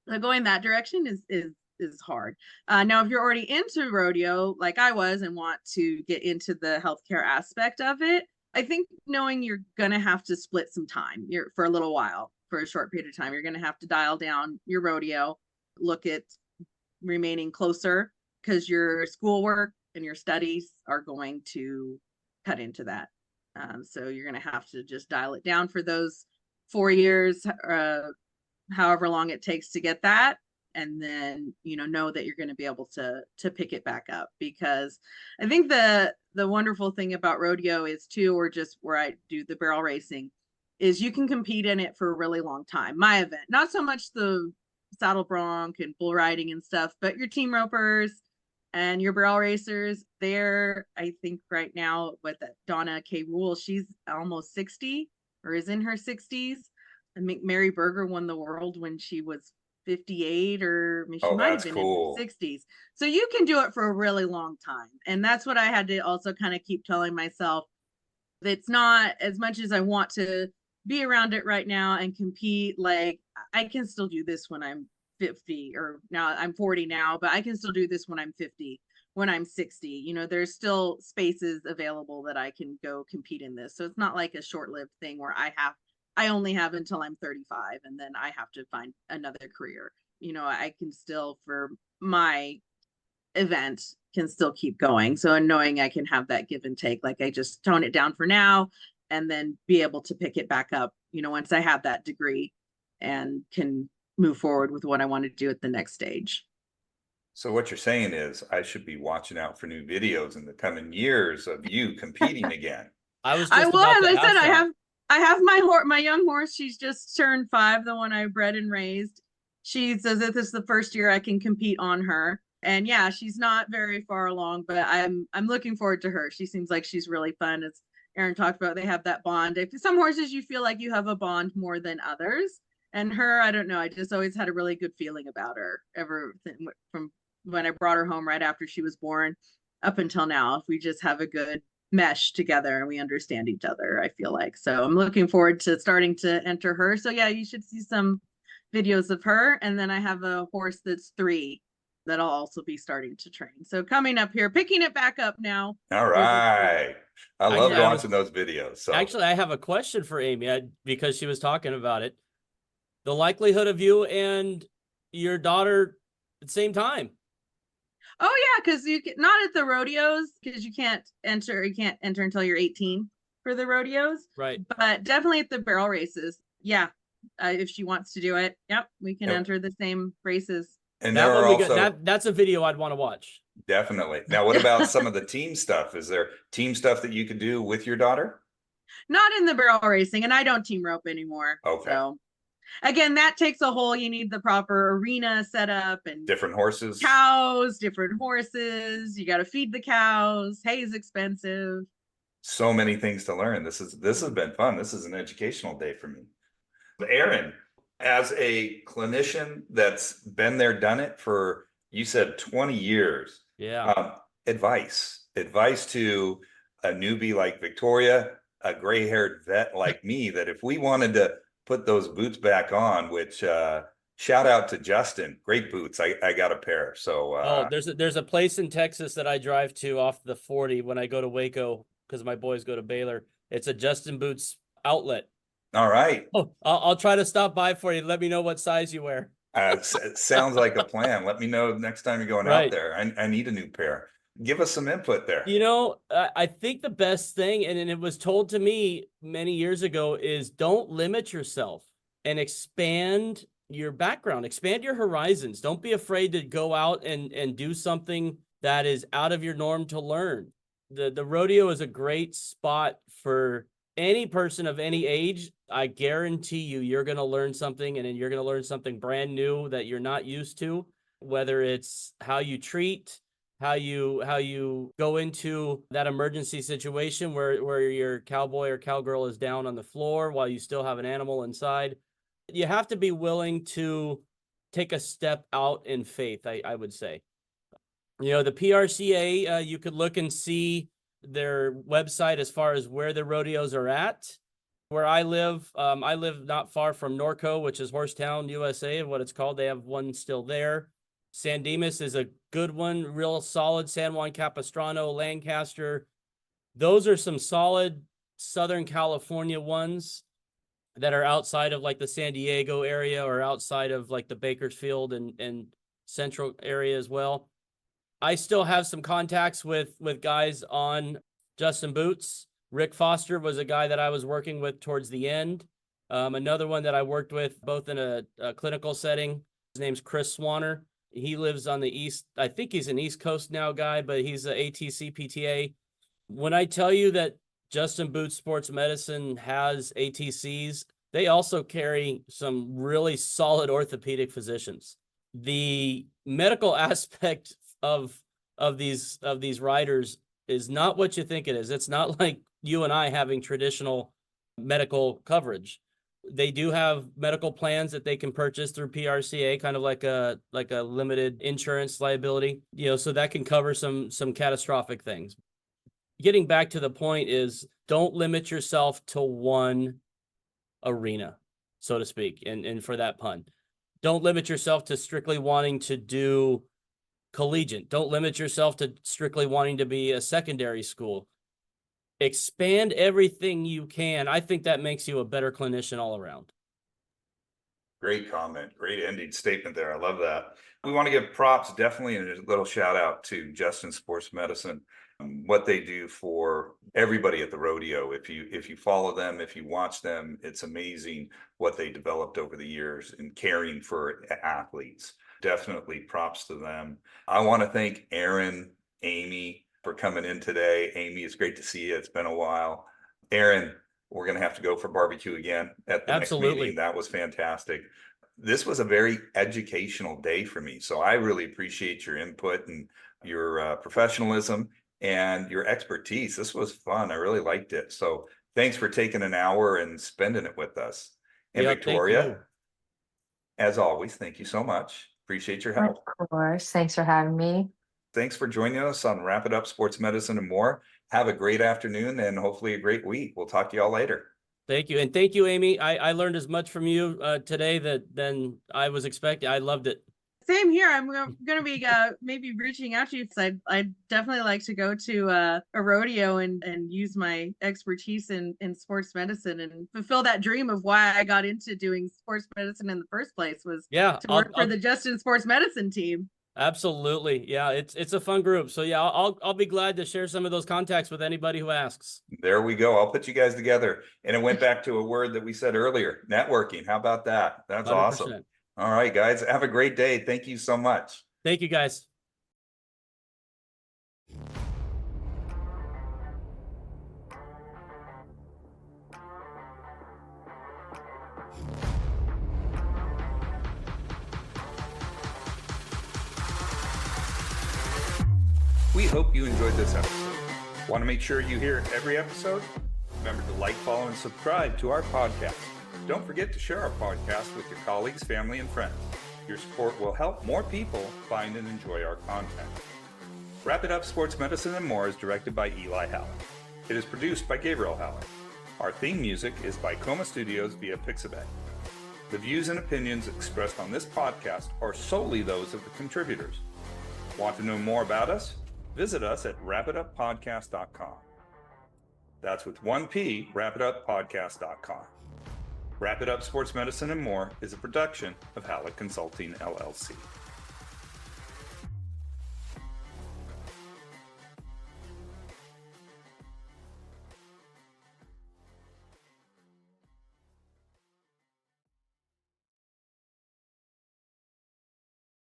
So going that direction is hard. Now, if you're already into rodeo, like I was, and want to get into the healthcare aspect of it, I think knowing you're gonna have to split some time for a little while, for a short period of time, you're gonna have to dial down your rodeo, look at remaining closer, because your schoolwork and your studies are going to cut into that. So you're gonna have to just dial it down for those 4 years, however long it takes to get that, and then know that you're going to be able to pick it back up. Because I think the wonderful thing about rodeo is too, or just where I do the barrel racing, is you can compete in it for a really long time. My event, not so much the saddle bronc and bull riding and stuff, but your team ropers and your barrel racers, they're, I think right now with Donna K. Rule, she's almost 60 or is in her 60s. I think Mary Berger won the world when she was 58, or she Oh, might have that's been cool. in her 60s. So you can do it for a really long time. And that's what I had to also kind of keep telling myself. It's not as much as I want to be around it right now and compete. Like, I can still do this when I'm 50, or now I'm 40 now, but I can still do this when I'm 50, when I'm 60. There's still spaces available that I can go compete in this. So it's not like a short-lived thing where I only have until I'm 35 and then I have to find another career. I can still, for my event, can still keep going. So knowing I can have that give and take, like I just tone it down for now and then be able to pick it back up, once I have that degree and can move forward with what I want to do at the next stage. So what you're saying is I should be watching out for new videos in the coming years of you competing again. I was I just will, about as to I said, ask that. I have my young horse. She's just turned 5, the one I bred and raised. She says that this is the first year I can compete on her. And yeah, she's not very far along, but I'm looking forward to her. She seems like she's really fun. As Aaron talked about, they have that bond. If some horses you feel like you have a bond more than others. And her, I don't know. I just always had a really good feeling about her ever from when I brought her home right after she was born up until now. If we just have a good mesh together and we understand each other, I feel like. So I'm looking forward to starting to enter her. So yeah, you should see some videos of her. And then I have a horse that's 3 that I'll also be starting to train. So coming up here, picking it back up now. All right. I love Actually, watching those videos. So Actually, I have a question for Amy because she was talking about it. The likelihood of you and your daughter at the same time. Oh yeah, because you can not at the rodeos because you can't enter until you're 18 for the rodeos. Right. But definitely at the barrel races. Yeah. If she wants to do it, yep, we can enter the same races. and That there one are we also got, that's a video I'd want to watch. definitely. Now, what about some of the team stuff? Is there team stuff that you could do with your daughter? Not in the barrel racing, and I don't team rope anymore. Okay. So again, that takes a whole, you need the proper arena set up and Different horses. cows, different horses. You got to feed the cows. Hay is expensive. So many things to learn. This has been fun. This is an educational day for me. Aaron, as a clinician that's been there, done it for, you said 20 years. Yeah. Advice to a newbie like Victoria, a gray-haired vet like me, that if we wanted to put those boots back on, which shout out to Justin, great boots. I got a pair. So there's a place in Texas that I drive to off the 40 when I go to Waco because my boys go to Baylor. It's a Justin Boots outlet. all right. Oh, I'll try to stop by for you. Let me know what size you wear. It sounds like a plan. Let me know next time you're going out there. I need a new pair. Give us some input there. You know, I think the best thing, and it was told to me many years ago, is don't limit yourself and expand your background, expand your horizons. Don't be afraid to go out and do something that is out of your norm to learn. The rodeo is a great spot for any person of any age. I guarantee you're going to learn something, and then you're going to learn something brand new that you're not used to, whether it's how you treat, how you go into that emergency situation where your cowboy or cowgirl is down on the floor while you still have an animal inside. You have to be willing to take a step out in faith, I would say. You know, the PRCA, you could look and see their website as far as where the rodeos are at. Where I live not far from Norco, which is Horsetown, USA, what it's called. They have one still there. San Dimas is a good one, real solid. San Juan Capistrano, Lancaster. Those are some solid Southern California ones that are outside of like the San Diego area or outside of like the Bakersfield and central area as well. I still have some contacts with guys on Justin Boots. Rick Foster was a guy that I was working with towards the end. Another one that I worked with both in a clinical setting. His name's Chris Swanner. He lives on the East. I think he's an East Coast now guy, but he's a ATC PTA. When I tell you that Justin Boots Sports Medicine has ATCs, they also carry some really solid orthopedic physicians. The medical aspect of these riders is not what you think it is. It's not like you and I having traditional medical coverage. They do have medical plans that they can purchase through PRCA, kind of like a limited insurance liability, you know, so that can cover some catastrophic things. Getting back to the point is don't limit yourself to one arena, so to speak, and for that pun. Don't limit yourself to strictly wanting to do collegiate. Don't limit yourself to strictly wanting to be a secondary school. Expand everything you can. I think that makes you a better clinician all around. Great comment. Great ending statement there. I love that. We want to give props, definitely, and a little shout out to Justin Sports Medicine, what they do for everybody at the rodeo. If you follow them, if you watch them, it's amazing what they developed over the years in caring for athletes. Definitely props to them. I want to thank Aaron, Amy for coming in today. Amy, it's great to see you. It's been a while. Aaron, we're going to have to go for barbecue again at the next Absolutely. meeting. That was fantastic. This was a very educational day for me. So I really appreciate your input and your professionalism and your expertise. This was fun. I really liked it. So thanks for taking an hour and spending it with us. And Yep, thank Victoria, you. as always, thank you so much. Appreciate your help. Of course. Thanks for having me. Thanks for joining us on Wrap It Up Sports Medicine and More. Have a great afternoon and hopefully a great week. We'll talk to y'all later. Thank you. And thank you, Amy. I learned as much from you today than I was expecting. I loved it. Same here. I'm going to be maybe reaching out to you because I'd definitely like to go to a rodeo and use my expertise in sports medicine and fulfill that dream of why I got into doing sports medicine in the first place was Yeah, to work for the Justin Sports Medicine team. Absolutely. Yeah, it's a fun group. So yeah, I'll be glad to share some of those contacts with anybody who asks. There we go. I'll put you guys together. And it went back to a word that we said earlier, networking. How about that? That's 100%. awesome. All right, guys. Have a great day. Thank you so much. Thank you, guys. We hope you enjoyed this episode. Want to make sure you hear every episode? Remember to like, follow, and subscribe to our podcast. Don't forget to share our podcast with your colleagues, family, and friends. Your support will help more people find and enjoy our content. Wrap It Up Sports Medicine and More is directed by Eli Hallak. It is produced by Gabriel Hallak. Our theme music is by Coma Studios via Pixabay. The views and opinions expressed on this podcast are solely those of the contributors. Want to know more about us? Visit us at wrapituppodcast.com. That's with one P, wrapituppodcast.com. Wrap It Up Sports Medicine and More is a production of Hallak Consulting, LLC.